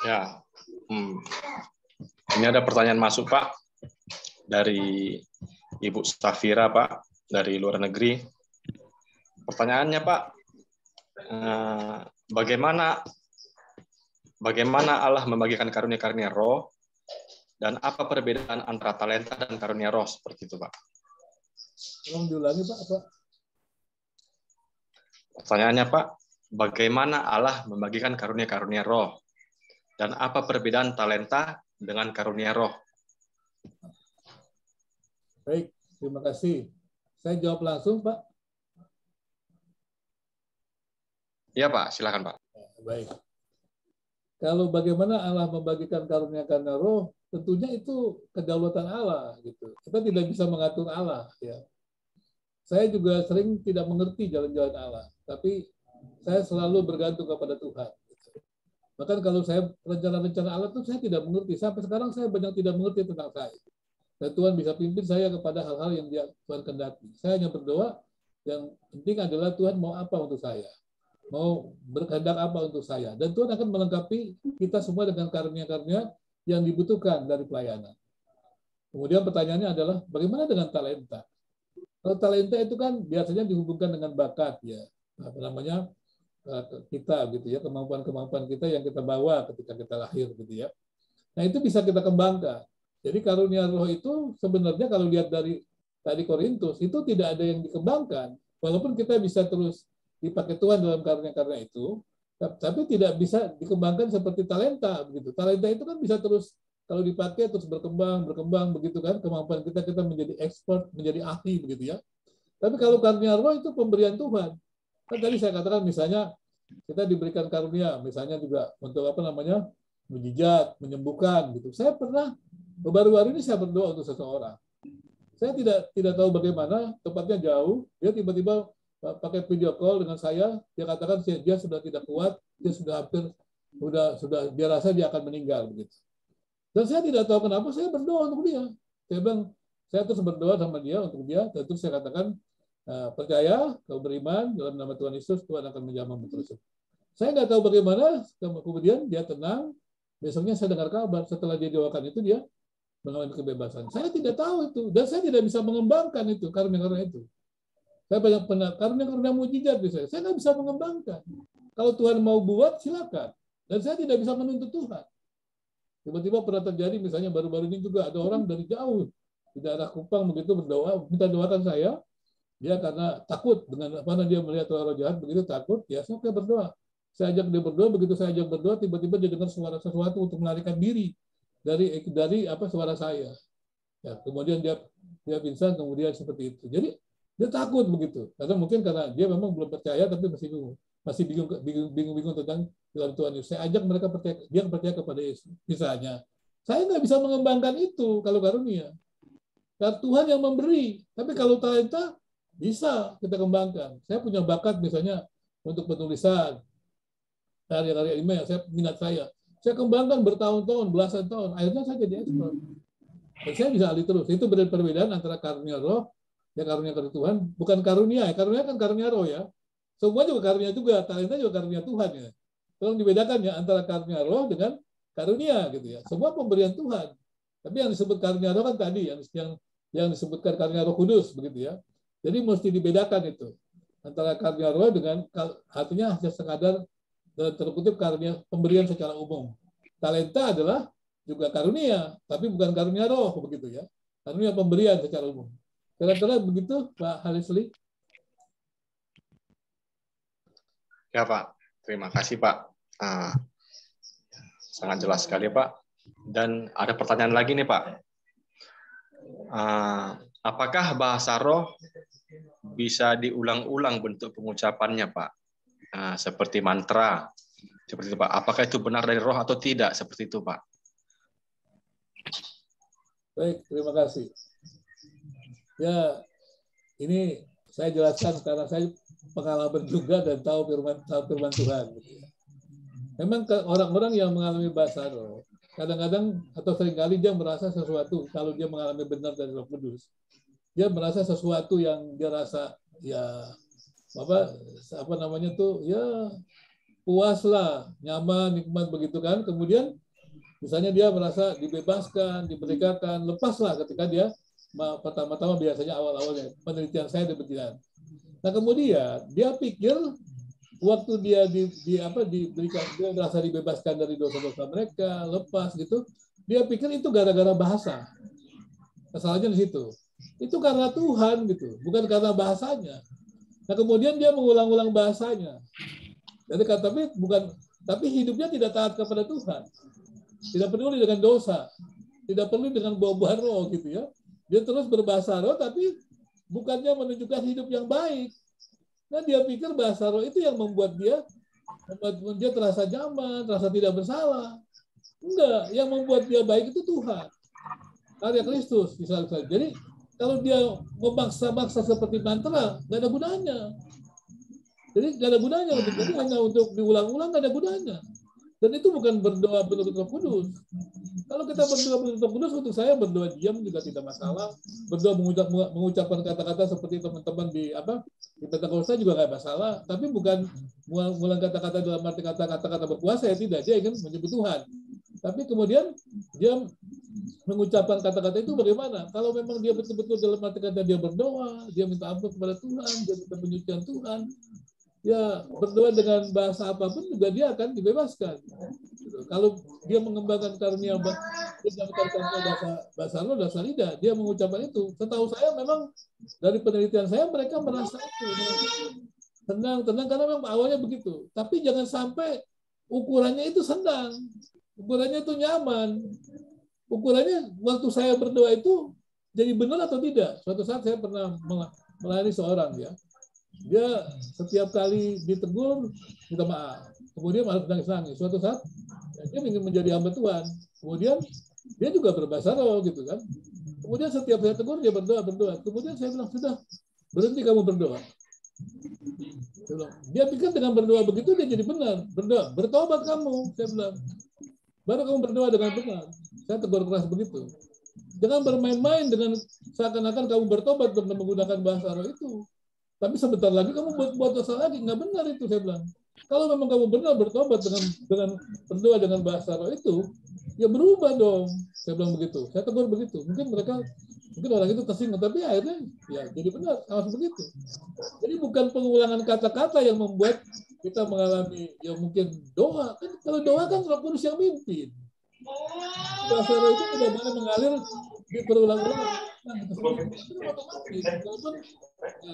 Ya, ini ada pertanyaan masuk Pak dari Ibu Safira Pak dari luar negeri. Pertanyaannya Pak, bagaimana Allah membagikan karunia-karunia roh dan apa perbedaan antara talenta dan karunia roh seperti itu Pak? Tolong diulangi Pak. Apa? Pertanyaannya Pak, bagaimana Allah membagikan karunia-karunia roh dan apa perbedaan talenta dengan karunia roh? Baik, terima kasih. Saya jawab langsung, Pak. Iya, Pak. Silakan, Pak. Baik. Kalau bagaimana Allah membagikan karunia-karunia roh, tentunya itu kedaulatan Allah, gitu. Kita tidak bisa mengatur Allah, ya. Saya juga sering tidak mengerti jalan-jalan Allah, tapi saya selalu bergantung kepada Tuhan. Bahkan kalau saya rencana-rencana Allah itu saya tidak mengerti. Sampai sekarang saya banyak tidak mengerti tentang saya. Dan Tuhan bisa pimpin saya kepada hal-hal yang Tuhan kehendaki. Saya hanya berdoa, yang penting adalah Tuhan mau apa untuk saya. Mau berkehendak apa untuk saya. Dan Tuhan akan melengkapi kita semua dengan karunia-karunia yang dibutuhkan dari pelayanan. Kemudian pertanyaannya adalah, bagaimana dengan talenta? Kalau talenta itu kan biasanya dihubungkan dengan bakat, ya. Kita gitu ya, kemampuan-kemampuan kita yang kita bawa ketika kita lahir gitu ya. Nah, itu bisa kita kembangkan. Jadi karunia roh itu sebenarnya kalau lihat dari Korintus itu tidak ada yang dikembangkan. Walaupun kita bisa terus dipakai Tuhan dalam karunia-karunia itu, tapi tidak bisa dikembangkan seperti talenta begitu. Talenta itu kan bisa terus kalau dipakai terus berkembang begitu kan, kemampuan kita menjadi expert, menjadi ahli begitu ya. Tapi kalau karunia roh itu pemberian Tuhan. Kan tadi saya katakan misalnya kita diberikan karunia, misalnya juga untuk mujizat, menyembuhkan gitu. Saya pernah baru-baru ini saya berdoa untuk seseorang. Saya tidak tahu bagaimana, tempatnya jauh, dia tiba-tiba pakai video call dengan saya, dia katakan dia sudah tidak kuat, dia sudah dia rasa dia akan meninggal begitu. Dan saya tidak tahu kenapa saya berdoa untuk dia. Saya terus berdoa sama dia untuk dia, dan terus saya katakan percaya, kau beriman dalam nama Tuhan Yesus, Tuhan akan menjamahmu terus. Saya nggak tahu bagaimana, kemudian dia tenang. Besoknya saya dengar kabar setelah dia doakan itu dia mengalami kebebasan. Saya tidak tahu itu dan saya tidak bisa mengembangkan itu karena itu. Saya banyak karunia mujizat bisa. Saya nggak bisa mengembangkan. Kalau Tuhan mau buat silakan. Dan saya tidak bisa menuntut Tuhan. Tiba-tiba pernah terjadi misalnya baru-baru ini juga ada orang dari jauh di daerah Kupang begitu berdoa, minta doakan saya. Dia karena takut dengan mana dia melihat roh jahat, begitu takut, ya saya berdoa. Saya ajak dia berdoa, begitu saya ajak berdoa, tiba-tiba dia dengar suara sesuatu untuk melarikan diri dari suara saya. Ya, kemudian dia pingsan, kemudian seperti itu. Jadi dia takut begitu, karena dia memang belum percaya, tapi masih bingung tentang dalam Tuhan Yesus. Saya ajak mereka percaya kepada Yesus. Misalnya, saya nggak bisa mengembangkan itu kalau karunia. Dan Tuhan yang memberi. Tapi kalau talenta bisa kita kembangkan. Saya punya bakat misalnya untuk penulisan karya-karya email, minat saya kembangkan bertahun-tahun, belasan tahun. Akhirnya saya jadi ekspert. Dan saya bisa ahli terus. Itu perbedaan antara karunia roh, ya karunia dari Tuhan, bukan karunia. Karunia kan karunia roh ya. Semua juga karunia juga, talenta juga karunia Tuhan ya. Tolong dibedakan ya antara karunia roh dengan karunia gitu ya. Semua pemberian Tuhan. Tapi yang disebut karunia roh kan tadi yang disebutkan karunia Roh Kudus begitu ya. Jadi mesti dibedakan itu antara karunia roh dengan artinya hanya sekadar dalam terkutip karunia pemberian secara umum. Talenta adalah juga karunia, tapi bukan karunia roh begitu ya. Karunia pemberian secara umum. Kira-kira begitu, Pak Halisli? Ya Pak, terima kasih Pak. Sangat jelas sekali Pak. Dan ada pertanyaan lagi nih Pak. Apakah bahasa roh bisa diulang-ulang bentuk pengucapannya Pak? Seperti mantra, seperti itu Pak. Apakah itu benar dari roh atau tidak? Seperti itu Pak. Baik, terima kasih. Ya, ini saya jelaskan karena saya pengalaman juga dan tahu firman Tuhan. Memang orang-orang yang mengalami bahasa roh, kadang-kadang atau seringkali dia merasa sesuatu kalau dia mengalami benar dari Roh Kudus. Dia merasa sesuatu yang dia rasa ya apa namanya tuh ya puas lah, nyaman, nikmat begitu kan. Kemudian misalnya dia merasa dibebaskan, diberdekakan, lepaslah ketika dia pertama-tama biasanya awal-awalnya penelitian saya demikian. Nah kemudian dia pikir waktu dia diberikan, dia merasa dibebaskan dari dosa-dosa mereka, lepas gitu, dia pikir itu gara-gara bahasa. Masalahnya di situ. Itu karena Tuhan gitu, bukan karena bahasanya. Nah kemudian dia mengulang-ulang bahasanya. Jadi tapi hidupnya tidak taat kepada Tuhan. Tidak peduli dengan dosa, tidak peduli dengan buah-buah roh gitu ya. Dia terus berbahasa roh tapi bukannya menunjukkan hidup yang baik. Nah dia pikir bahasa roh itu yang membuat dia terasa nyaman, terasa tidak bersalah. Enggak, yang membuat dia baik itu Tuhan. Karya Kristus misalnya. Jadi kalau dia memaksa-maksa seperti mantra, nggak ada gunanya. Jadi nggak ada gunanya. Jadi hanya untuk diulang-ulang nggak ada gunanya. Dan itu bukan berdoa menurut Roh Kudus. Kalau kita berdoa menurut Roh Kudus, untuk saya berdoa diam juga tidak masalah. Berdoa mengucapkan kata-kata seperti teman-teman di Pentakosta juga nggak masalah. Tapi bukan mengulang kata-kata dalam arti kata-kata berkuasa ya tidak. Dia ingin menyebut Tuhan. Tapi kemudian dia mengucapkan kata-kata itu bagaimana? Kalau memang dia betul-betul dalam arti kata dia berdoa, dia minta ampun kepada Tuhan, dia minta penyucian Tuhan, ya berdoa dengan bahasa apapun juga dia akan dibebaskan. Kalau dia mengembangkan karunia bahasa roh, bahasa lidah, dia mengucapkan itu. Setahu saya memang dari penelitian saya mereka merasa itu tenang karena memang awalnya begitu. Tapi jangan sampai ukurannya itu senang, ukurannya itu nyaman. Ukurannya waktu saya berdoa itu jadi benar atau tidak. Suatu saat saya pernah melayani seorang ya. Dia setiap kali ditegur minta maaf. Kemudian malah nangis-nangis. Suatu saat dia ingin menjadi hamba Tuhan. Kemudian dia juga berbahasa roh gitu kan. Kemudian setiap saya tegur dia berdoa. Kemudian saya bilang sudah berhenti kamu berdoa. Dia pikir dengan berdoa begitu dia jadi benar. Berdoa, bertobat kamu. Saya bilang. Baru kamu berdoa dengan benar. Saya tegur keras begitu. Jangan bermain-main dengan seakan-akan kamu bertobat dengan menggunakan bahasa roh itu. Tapi sebentar lagi kamu buat dosa lagi. Nggak benar itu, saya bilang. Kalau memang kamu benar bertobat dengan berdoa dengan bahasa roh itu, ya berubah dong. Saya bilang begitu. Saya tegur begitu. Mungkin orang itu tersinggung, tapi akhirnya ya jadi benar, harus begitu. Jadi bukan pengulangan kata-kata yang membuat kita mengalami ya mungkin doa. Kan kalau doa kan Roh Kudus yang mimpin. Bahasa roh itu tidak boleh mengalir di berulang-ulang. Walaupun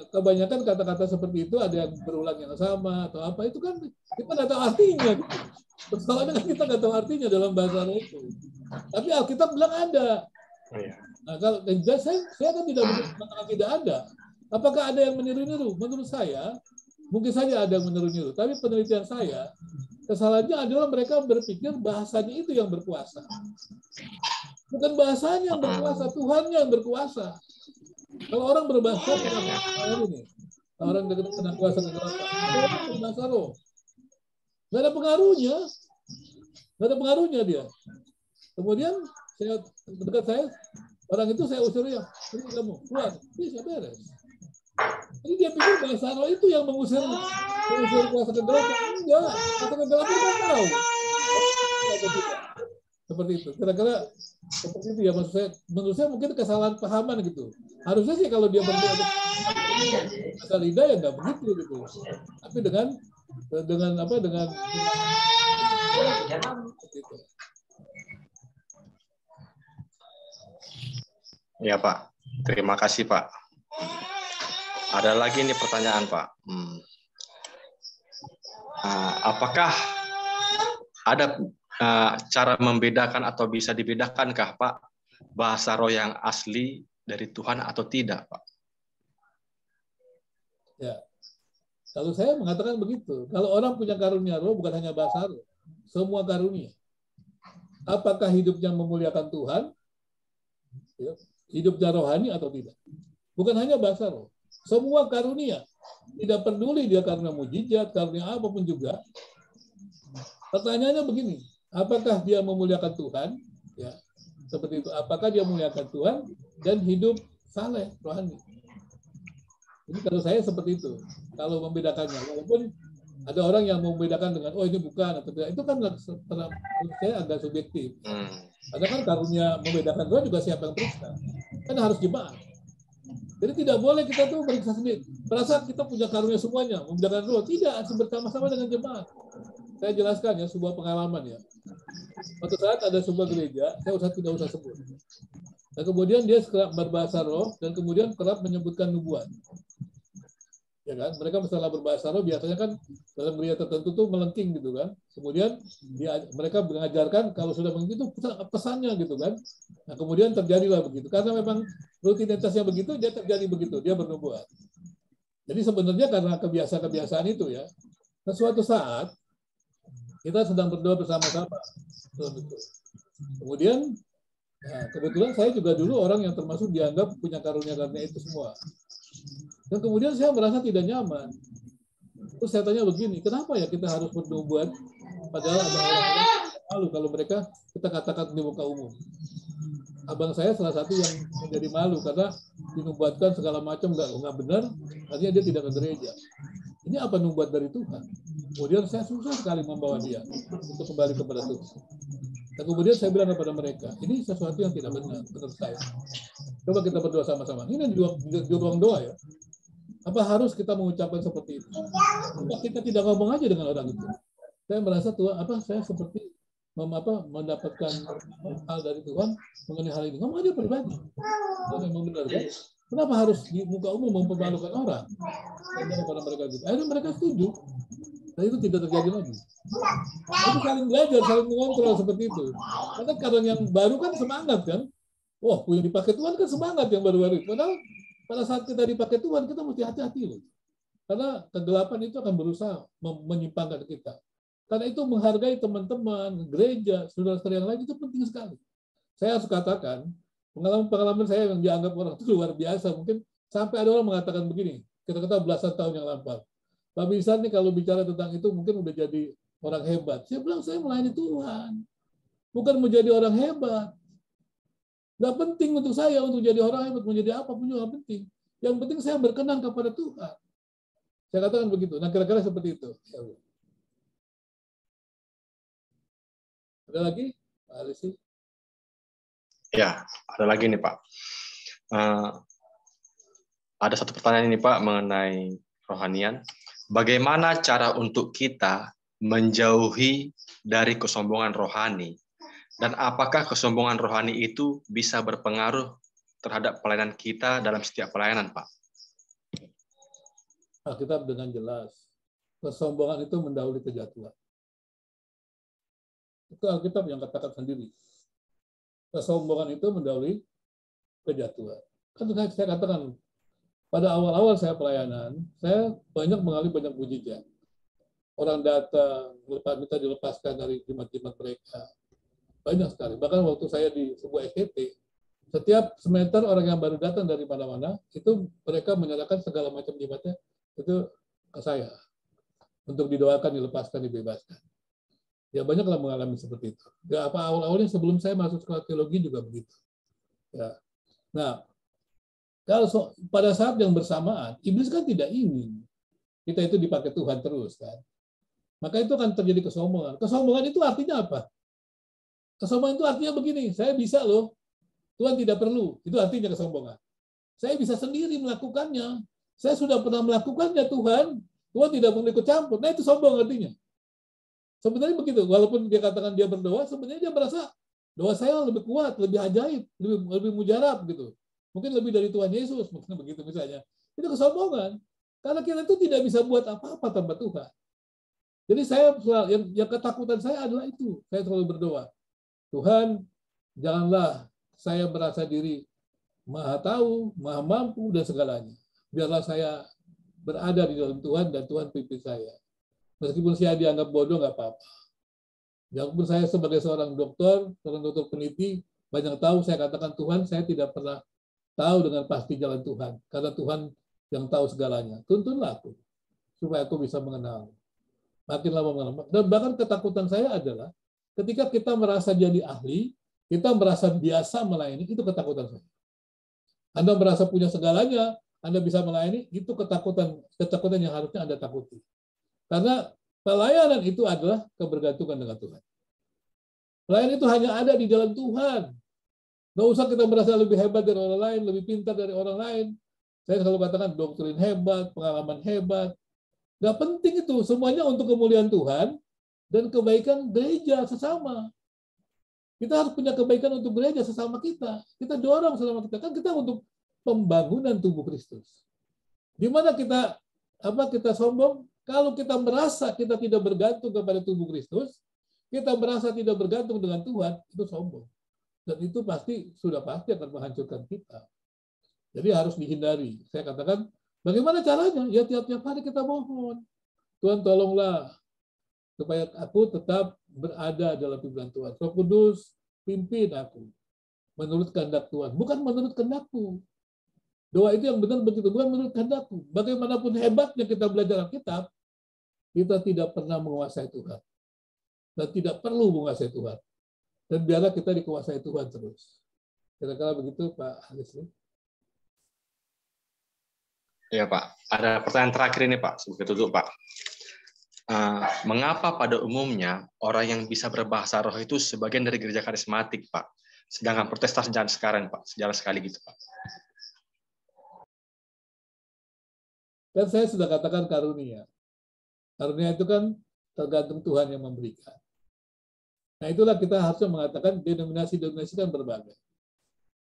kebanyakan kata-kata seperti itu ada yang berulang yang sama atau apa, itu kan kita nggak tahu artinya. Persoalannya kan kita nggak tahu artinya dalam bahasa roh itu. Tapi Alkitab bilang ada. Nah, kalau saya kan tidak mengatakan tidak ada. Apakah ada yang meniru-niru? Menurut saya, mungkin saja ada yang meniru-niru. Tapi penelitian saya, kesalahannya adalah mereka berpikir bahasanya itu yang berkuasa. Bukan bahasanya yang berkuasa, Tuhannya yang berkuasa. Kalau orang berbahasa, orang kena kuasa kegelapan, berbahasa roh. Nggak ada pengaruhnya. Nggak ada pengaruhnya dia. Kemudian dekat saya, orang itu saya usir ya, ini kamu keluar, bisa beres. Jadi dia pikir bahasa roh itu yang mengusir kuasa kegelapan. Enggak, kuasa kegelapan kan tahu. Seperti itu. Kira-kira seperti itu ya, menurut saya mungkin kesalahan pahaman gitu. Harusnya sih kalau dia berdoa bahasa lidah ya nggak begitu gitu. Tapi dengan gitu. Ya Pak, terima kasih Pak. Ada lagi nih pertanyaan Pak. Apakah ada cara membedakan atau bisa dibedakankah Pak bahasa roh yang asli dari Tuhan atau tidak Pak? Ya, kalau saya mengatakan begitu. Kalau orang punya karunia roh bukan hanya bahasa roh, semua karunia. Apakah hidupnya memuliakan Tuhan? Ya, hidupnya rohani atau tidak? Bukan hanya bahasa roh. Semua karunia. Tidak peduli dia karunia mujizat, karunia apapun juga. Pertanyaannya begini, apakah dia memuliakan Tuhan? Ya, seperti itu. Apakah dia memuliakan Tuhan dan hidup saleh, rohani? Jadi kalau saya seperti itu. Kalau membedakannya, walaupun ada orang yang membedakan dengan, oh ini bukan atau tidak, itu kan menurut saya agak subjektif. Ada kan karunia membedakan Tuhan juga siapa yang periksa? Kan harus jemaat. Jadi tidak boleh kita tuh periksa sendiri. Perasaan kita punya karunia semuanya, membedakan roh. Tidak, harus bersama-sama dengan jemaat. Saya jelaskan ya, sebuah pengalaman ya. Suatu saat ada sebuah gereja, saya tidak usah sebut. Dan kemudian dia kerap berbahasa roh, dan kemudian kerap menyebutkan nubuat. Ya kan? Mereka masalah berbahasa roh biasanya kan dalam gereja tertentu tuh melengking gitu kan. Kemudian mereka mengajarkan kalau sudah begitu pesannya gitu kan. Nah kemudian terjadilah begitu. Karena memang rutinitasnya begitu, dia terjadi begitu. Dia bernubuat. Jadi sebenarnya karena kebiasaan-kebiasaan itu ya. Nah, suatu saat kita sedang berdoa bersama-sama. Kemudian nah, kebetulan saya juga dulu orang yang termasuk dianggap punya karunia-karunia itu semua. Dan kemudian saya merasa tidak nyaman. Terus saya tanya begini, kenapa ya kita harus bernubuat padahal ada orang-orang malu kalau mereka kita katakan di muka umum. Abang saya salah satu yang menjadi malu karena dinubuatkan segala macam nggak benar, artinya dia tidak ke gereja. Ini apa nubuat dari Tuhan? Kemudian saya susah sekali membawa dia untuk kembali kepada Tuhan. Dan kemudian saya bilang kepada mereka, ini sesuatu yang tidak benar menurut saya. Coba kita berdoa sama-sama. Ini di ruang doa ya. Apa harus kita mengucapkan seperti itu? Apa kita tidak ngomong aja dengan orang itu? Saya merasa Tuhan, saya seperti mendapatkan hal dari Tuhan mengenai hal ini. Ngomong aja pribadi. Itu memang benar kan? Kenapa harus di muka umum mempermalukan orang? Kepada mereka gitu. Akhirnya mereka setuju. Dan itu tidak terjadi lagi. Itu saling belajar, saling mengontrol seperti itu. Karena yang baru kan semangat kan? Wah, punya dipakai Tuhan kan semangat yang baru-baru. Padahal pada saat kita dipakai Tuhan, kita mesti hati-hati loh. Karena kegelapan itu akan berusaha menyimpangkan kita. Karena itu menghargai teman-teman, gereja, saudara-saudara yang lain itu penting sekali. Saya harus katakan, pengalaman saya yang dianggap orang itu luar biasa. Mungkin sampai ada orang mengatakan begini, kita belasan tahun yang lampau. Pak Bisan nih kalau bicara tentang itu mungkin udah jadi orang hebat. Saya bilang saya melayani Tuhan. Bukan menjadi orang hebat. Nggak penting untuk saya untuk jadi orang hebat, menjadi apapun juga nggak penting. Yang penting saya berkenan kepada Tuhan. Saya katakan begitu. Nah kira-kira seperti itu. Ada lagi, Pak Alisi? Ya, ada lagi nih Pak. Ada satu pertanyaan ini Pak mengenai rohanian. Bagaimana cara untuk kita menjauhi dari kesombongan rohani? Dan apakah kesombongan rohani itu bisa berpengaruh terhadap pelayanan kita dalam setiap pelayanan, Pak? Alkitab dengan jelas, kesombongan itu mendahului kejatuhan. Itu Alkitab yang katakan sendiri. Kesombongan itu mendahului kejatuhan. Kan saya katakan, pada awal-awal saya pelayanan, saya banyak mengalami banyak mujizat. Orang datang, minta dilepaskan dari jimat-jimat mereka. Banyak sekali. Bahkan waktu saya di sebuah STT, setiap semester orang yang baru datang dari mana-mana, itu mereka menyerahkan segala macam jimatnya itu ke saya. Untuk didoakan, dilepaskan, dibebaskan. Ya banyaklah mengalami seperti itu. Ya apa awal-awalnya sebelum saya masuk sekolah teologi juga begitu. Ya. Nah, kalau pada saat yang bersamaan, iblis kan tidak ingin kita itu dipakai Tuhan terus kan. Maka itu akan terjadi kesombongan. Kesombongan itu artinya apa? Kesombongan itu artinya begini, saya bisa loh, Tuhan tidak perlu. Itu artinya kesombongan. Saya bisa sendiri melakukannya. Saya sudah pernah melakukannya Tuhan tidak perlu ikut campur. Nah itu sombong artinya. Sebenarnya begitu, walaupun dia katakan dia berdoa, sebenarnya dia merasa doa saya lebih kuat, lebih ajaib, lebih mujarab gitu. Mungkin lebih dari Tuhan Yesus, mungkin begitu misalnya. Itu kesombongan. Karena kita itu tidak bisa buat apa-apa tanpa Tuhan. Jadi saya yang ketakutan saya adalah itu. Saya selalu berdoa, Tuhan, janganlah saya merasa diri maha tahu, maha mampu, dan segalanya. Biarlah saya berada di dalam Tuhan dan Tuhan pimpin saya. Meskipun saya dianggap bodoh, nggak apa-apa. Walaupun saya sebagai seorang dokter peneliti, banyak tahu, saya katakan Tuhan, saya tidak pernah tahu dengan pasti jalan Tuhan. Karena Tuhan yang tahu segalanya. Tuntunlah aku, supaya aku bisa mengenal. Makin lama mengenal. Dan bahkan ketakutan saya adalah, ketika kita merasa jadi ahli, kita merasa biasa melayani, itu ketakutan saya. Anda merasa punya segalanya, Anda bisa melayani, itu ketakutan yang harusnya Anda takuti. Karena pelayanan itu adalah kebergantungan dengan Tuhan. Pelayanan itu hanya ada di dalam Tuhan. Nggak usah kita merasa lebih hebat dari orang lain, lebih pintar dari orang lain. Saya selalu katakan doktrin hebat, pengalaman hebat. Nggak penting itu, semuanya untuk kemuliaan Tuhan dan kebaikan gereja sesama. Kita harus punya kebaikan untuk gereja sesama kita. Kita dorong sesama kita. Kan kita untuk pembangunan tubuh Kristus. Di mana kita sombong? Kalau kita merasa kita tidak bergantung kepada tubuh Kristus, kita merasa tidak bergantung dengan Tuhan, itu sombong. Dan itu sudah pasti akan menghancurkan kita. Jadi harus dihindari. Saya katakan, bagaimana caranya? Ya tiap-tiap hari kita mohon. Tuhan tolonglah, supaya aku tetap berada dalam pimpinan Tuhan. Roh Kudus, pimpin aku. Menurut kehendak Tuhan. Bukan menurut kehendakku. Doa itu yang benar begitu, bukan menurut kehendakku. Bagaimanapun hebatnya kita belajar Alkitab, kita tidak pernah menguasai Tuhan. Dan tidak perlu menguasai Tuhan. Dan biarlah kita dikuasai Tuhan terus. Kira-kira begitu, Pak Alisli. Ya, Pak. Ada pertanyaan terakhir ini, Pak. Sebagai tutup, Pak. Mengapa pada umumnya orang yang bisa berbahasa roh itu sebagian dari gereja karismatik, Pak? Sedangkan Protestan jangan sekarang, Pak. Sejarah sekali gitu, Pak. Dan saya sudah katakan karunia. Karunia itu kan tergantung Tuhan yang memberikan. Nah itulah kita harusnya mengatakan denominasi-denominasi kan berbagai.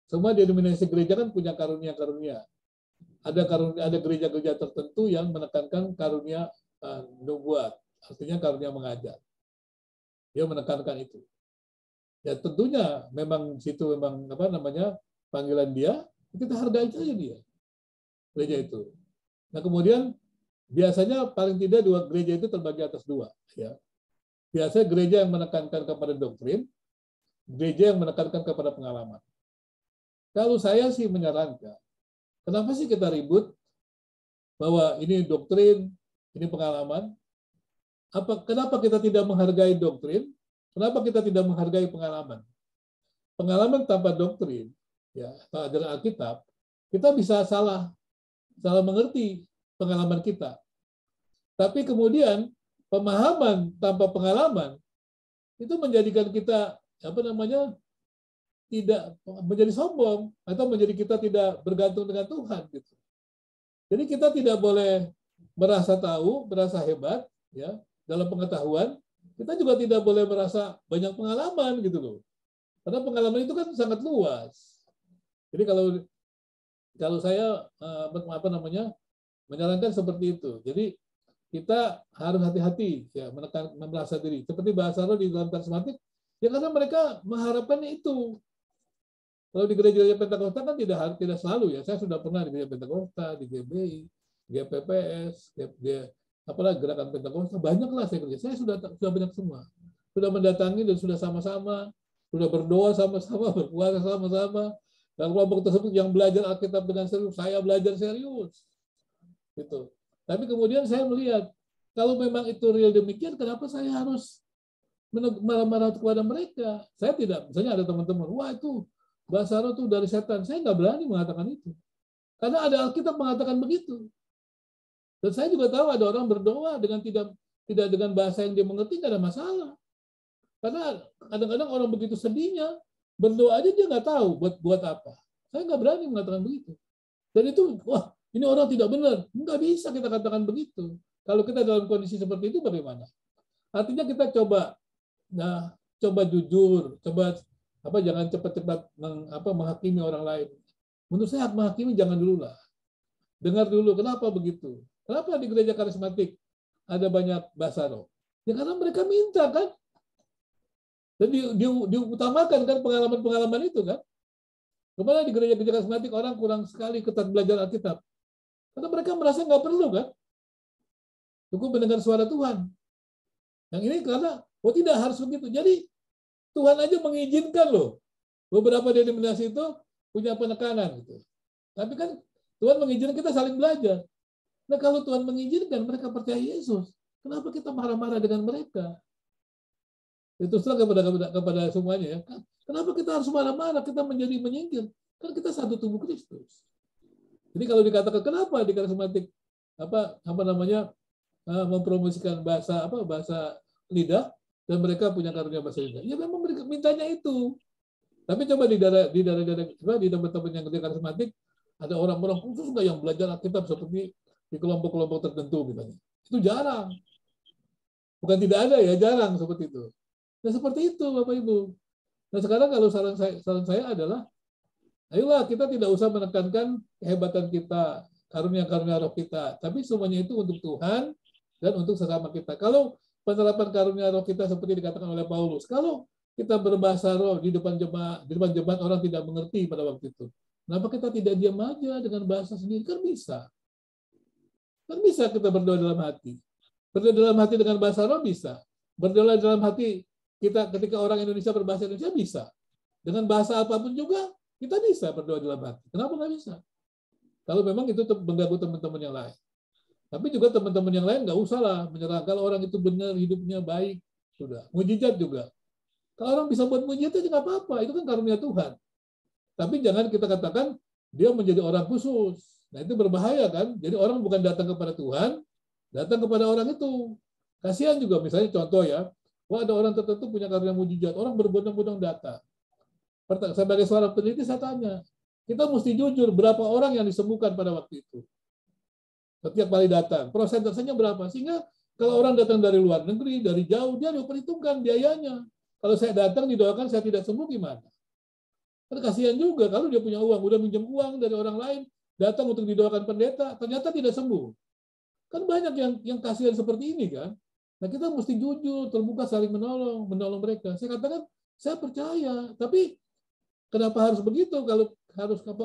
Semua denominasi gereja kan punya karunia-karunia. Ada gereja-gereja tertentu yang menekankan karunia nubuat, artinya karunia mengajar. Dia menekankan itu. Ya tentunya memang situ memang panggilan dia, kita hargai saja dia. Gereja itu. Nah kemudian biasanya paling tidak dua gereja itu terbagi atas dua. Ya. Biasanya gereja yang menekankan kepada doktrin, gereja yang menekankan kepada pengalaman. Kalau saya sih menyarankan, kenapa sih kita ribut bahwa ini doktrin, ini pengalaman? Kenapa kita tidak menghargai doktrin? Kenapa kita tidak menghargai pengalaman? Pengalaman tanpa doktrin, ya, atau ajaran Alkitab, kita bisa salah mengerti pengalaman kita. Tapi kemudian pemahaman tanpa pengalaman itu menjadikan kita tidak menjadi sombong atau menjadi kita tidak bergantung dengan Tuhan gitu. Jadi kita tidak boleh merasa tahu, merasa hebat ya dalam pengetahuan. Kita juga tidak boleh merasa banyak pengalaman gitu loh. Karena pengalaman itu kan sangat luas. Jadi kalau kalau saya menyarankan seperti itu. Jadi kita harus hati-hati ya menekan merasa diri. Seperti bahasa roh di dalam karismatik, ya karena mereka mengharapkannya itu. Kalau di gereja Pentakosta kan tidak selalu ya. Saya sudah pernah di gereja Pentakosta, di GBI, GPPS, apalah gerakan Pentakosta, banyaklah saya kerja. Saya sudah banyak semua. Sudah mendatangi dan sudah sama-sama, sudah berdoa sama-sama, berpuasa sama-sama. Dan kelompok tersebut yang belajar Alkitab dengan serius, saya belajar serius. Gitu. Tapi kemudian saya melihat, kalau memang itu real demikian, kenapa saya harus marah-marah kepada mereka? Saya tidak, misalnya ada teman-teman, wah itu bahasa roh itu dari setan. Saya nggak berani mengatakan itu. Karena ada Alkitab mengatakan begitu. Dan saya juga tahu ada orang berdoa dengan tidak dengan bahasa yang dia mengerti, nggak ada masalah. Karena kadang-kadang orang begitu sedihnya, berdoa aja dia nggak tahu buat apa. Saya nggak berani mengatakan begitu. Dan itu, wah, ini orang tidak benar. Nggak bisa kita katakan begitu. Kalau kita dalam kondisi seperti itu bagaimana? Artinya kita coba jujur, jangan cepat-cepat menghakimi orang lain. Menurut saya hak menghakimi jangan dulu lah. Dengar dulu kenapa begitu. Kenapa di gereja karismatik ada banyak bahasa roh? Ya karena mereka minta kan. Dan diutamakan kan pengalaman-pengalaman itu kan. Kemana di gereja karismatik orang kurang sekali ketat belajar Alkitab. Karena mereka merasa nggak perlu kan. Cukup mendengar suara Tuhan. Yang ini karena, tidak harus begitu. Jadi Tuhan aja mengizinkan loh. Beberapa denominasi itu punya penekanan gitu. Tapi kan Tuhan mengizinkan kita saling belajar. Nah kalau Tuhan mengizinkan mereka percaya Yesus, kenapa kita marah-marah dengan mereka? Itu setelah kepada semuanya ya. Kenapa kita harus marah-marah? Kita menjadi menyingkir. Kan kita satu tubuh Kristus. Jadi kalau dikatakan kenapa di karismatik mempromosikan bahasa lidah dan mereka punya karunia bahasa lidah. Ya memang mereka mintanya itu. Tapi coba di teman-teman yang di karismatik ada orang-orang khusus nggak yang belajar Alkitab seperti di kelompok-kelompok tertentu misalnya. Itu jarang. Bukan tidak ada ya, jarang seperti itu. Nah seperti itu Bapak Ibu. Nah sekarang kalau saran saya adalah ayolah kita tidak usah menekankan kehebatan kita, karunia-karunia roh kita, tapi semuanya itu untuk Tuhan dan untuk sesama kita. Kalau penerapan karunia roh kita seperti dikatakan oleh Paulus, kalau kita berbahasa roh di depan jemaat orang tidak mengerti pada waktu itu, kenapa kita tidak diam aja dengan bahasa sendiri? Kan bisa. Kan bisa kita berdoa dalam hati. Berdoa dalam hati dengan bahasa roh bisa. Berdoa dalam hati kita ketika orang Indonesia berbahasa Indonesia bisa. Dengan bahasa apapun juga kita bisa berdoa dalam hati. Kenapa nggak bisa? Kalau memang itu mengganggu teman-teman yang lain. Tapi juga teman-teman yang lain nggak usah lah menyerang. Kalau orang itu benar, hidupnya baik, sudah. Mujizat juga. Kalau orang bisa buat mujizat itu nggak apa-apa. Itu kan karunia Tuhan. Tapi jangan kita katakan dia menjadi orang khusus. Nah itu berbahaya kan. Jadi orang bukan datang kepada Tuhan, datang kepada orang itu. Kasihan juga misalnya contoh ya. Wah ada orang tertentu punya karunia mujizat. Orang berbondong-bondong datang. Sebagai seorang peneliti saya tanya, kita mesti jujur berapa orang yang disembuhkan pada waktu itu. Setiap kali datang, prosentasenya berapa? Sehingga kalau orang datang dari luar negeri, dari jauh, dia diperhitungkan biayanya. Kalau saya datang didoakan saya tidak sembuh gimana? Kan kasihan juga kalau dia punya uang, udah minjem uang dari orang lain, datang untuk didoakan pendeta, ternyata tidak sembuh. Kan banyak yang kasihan seperti ini kan. Nah kita mesti jujur, terbuka, saling menolong mereka. Saya katakan, saya percaya, tapi kenapa harus begitu? Kalau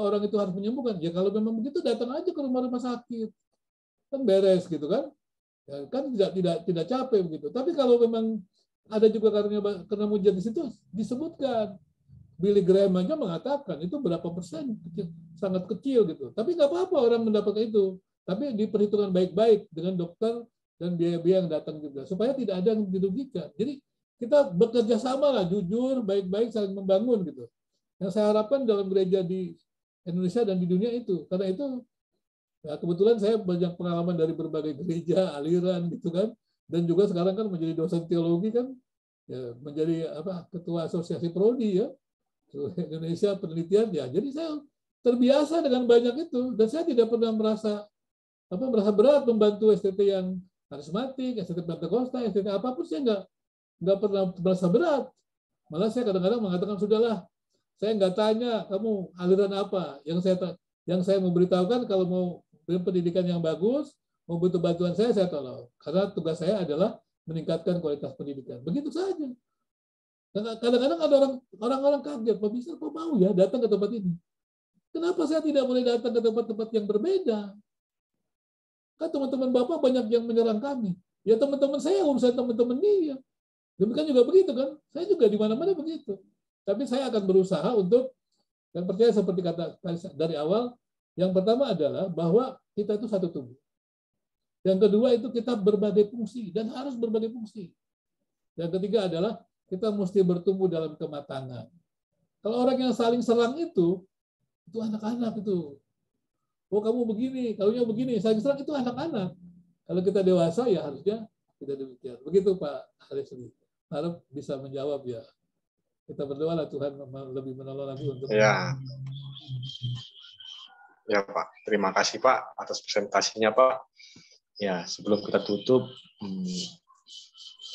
orang itu harus menyembuhkan, ya kalau memang begitu datang aja ke rumah-rumah sakit, kan beres gitu kan? Ya, kan tidak capek begitu. Tapi kalau memang ada juga karena mujizat di situ disebutkan, Billy Graham aja mengatakan itu berapa persen sangat kecil gitu. Tapi nggak apa-apa orang mendapatkan itu. Tapi diperhitungkan baik-baik dengan dokter dan biaya-biaya yang datang juga supaya tidak ada yang dirugikan. Jadi kita bekerja sama lah, jujur, baik-baik, saling membangun gitu. Yang saya harapkan dalam gereja di Indonesia dan di dunia itu. Karena itu ya kebetulan saya banyak pengalaman dari berbagai gereja, aliran gitu kan. Dan juga sekarang kan menjadi dosen teologi kan, ya, menjadi ketua asosiasi prodi ya. Indonesia penelitian ya. Jadi saya terbiasa dengan banyak itu dan saya tidak pernah merasa berat membantu STT yang karismatik, STT Pentakosta, STT apapun saya nggak pernah merasa berat. Malah saya kadang-kadang mengatakan sudahlah, saya nggak tanya kamu aliran apa. Yang Yang saya memberitahukan kalau mau pendidikan yang bagus, mau butuh bantuan saya tolong. Karena tugas saya adalah meningkatkan kualitas pendidikan. Begitu saja. Kadang-kadang ada orang-orang kaget, Pak Mister kok mau ya datang ke tempat ini? Kenapa saya tidak boleh datang ke tempat-tempat yang berbeda? Kan teman-teman Bapak banyak yang menyerang kami. Ya teman-teman saya urusan teman-teman dia. Demikian juga begitu kan? Saya juga di mana-mana begitu. Tapi saya akan berusaha untuk, yang percaya seperti kata dari awal, yang pertama adalah bahwa kita itu satu tubuh. Yang kedua itu kita berbagai fungsi dan harus berbagai fungsi. Yang ketiga adalah kita mesti bertumbuh dalam kematangan. Kalau orang yang saling serang itu anak-anak itu. Oh kamu begini, kamunya begini, saling serang itu anak-anak. Kalau kita dewasa ya harusnya tidak demikian. Begitu Pak Haris. Harap bisa menjawab ya. Kita berdoa Tuhan lebih menolong lagi untuk. Ya Pak, terima kasih Pak atas presentasinya Pak. Ya sebelum kita tutup,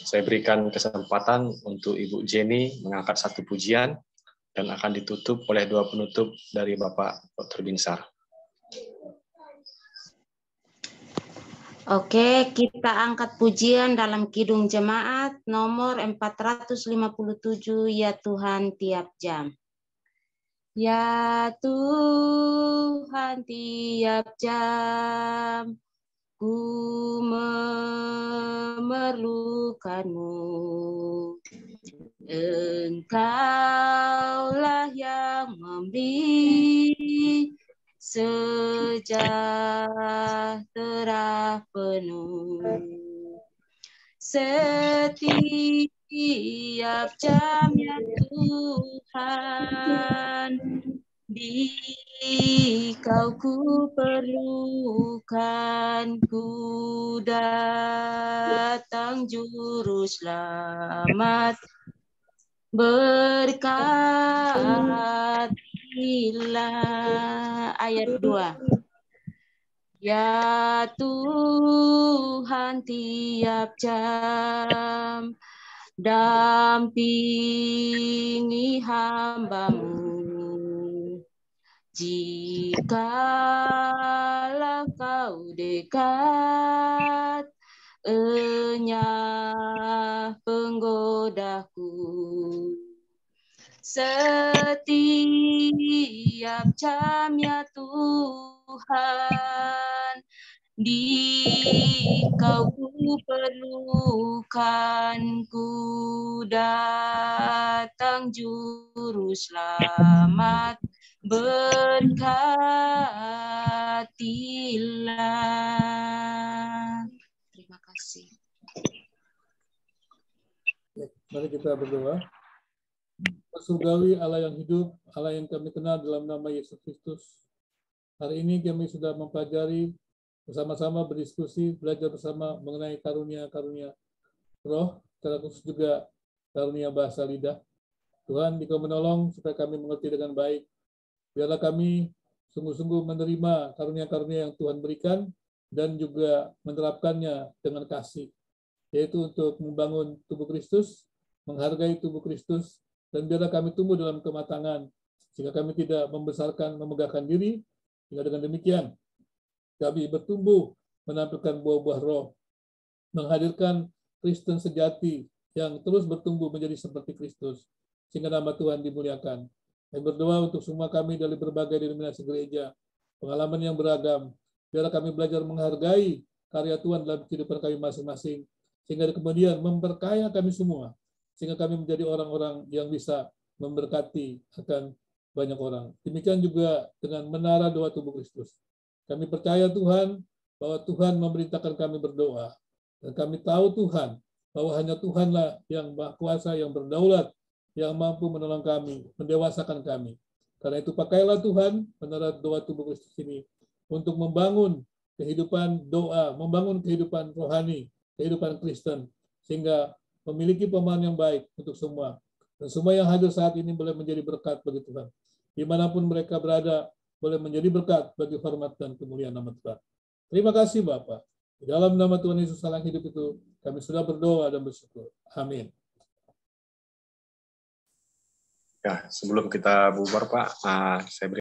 saya berikan kesempatan untuk Ibu Jenny mengangkat satu pujian dan akan ditutup oleh dua penutup dari Bapak Dr. Binsar. Oke, kita angkat pujian dalam Kidung Jemaat nomor 457, Ya Tuhan tiap jam. Ya Tuhan tiap jam, ku memerlukan-Mu. Engkaulah yang memberi sejahtera penuh. Setiap jam ya Tuhan, di Kau ku perlukan, ku datang Juru Selamat, berkatilah. Ayat 2. Ya Tuhan tiap jam, dampingi hamba-Mu. Jikalau Kau dekat, enyah penggodaku. Setiap jam ya Tuhan, di Kau ku perlukan, ku datang Juru Selamat, berkatilah. Terima kasih. Mari kita berdoa. Surgawi Allah yang hidup, Allah yang kami kenal dalam nama Yesus Kristus. Hari ini kami sudah mempelajari bersama-sama, berdiskusi, belajar bersama mengenai karunia-karunia roh, secara khusus juga karunia bahasa lidah. Tuhan, Engkau menolong supaya kami mengerti dengan baik. Biarlah kami sungguh-sungguh menerima karunia-karunia yang Tuhan berikan dan juga menerapkannya dengan kasih, yaitu untuk membangun tubuh Kristus, menghargai tubuh Kristus, dan biarlah kami tumbuh dalam kematangan, sehingga kami tidak membesarkan, memegahkan diri, sehingga dengan demikian kami bertumbuh, menampilkan buah-buah roh, menghadirkan Kristen sejati yang terus bertumbuh menjadi seperti Kristus, sehingga nama Tuhan dimuliakan. Saya berdoa untuk semua kami dari berbagai denominasi gereja, pengalaman yang beragam, biarlah kami belajar menghargai karya Tuhan dalam kehidupan kami masing-masing, sehingga kemudian memperkaya kami semua, sehingga kami menjadi orang-orang yang bisa memberkati akan banyak orang. Demikian juga dengan menara doa tubuh Kristus. Kami percaya Tuhan bahwa Tuhan memerintahkan kami berdoa. Dan kami tahu Tuhan bahwa hanya Tuhanlah yang Maha Kuasa, yang berdaulat, yang mampu menolong kami, mendewasakan kami. Karena itu pakailah Tuhan menara doa tubuh Kristus ini untuk membangun kehidupan doa, membangun kehidupan rohani, kehidupan Kristen, sehingga memiliki pemahaman yang baik untuk semua. Dan semua yang hadir saat ini boleh menjadi berkat bagi Tuhan. Dimanapun mereka berada, boleh menjadi berkat bagi hormat dan kemuliaan nama Tuhan. Terima kasih Bapak. Di dalam nama Tuhan Yesus Allah hidup itu, kami sudah berdoa dan bersyukur. Amin. Ya, sebelum kita bubar Pak, saya beri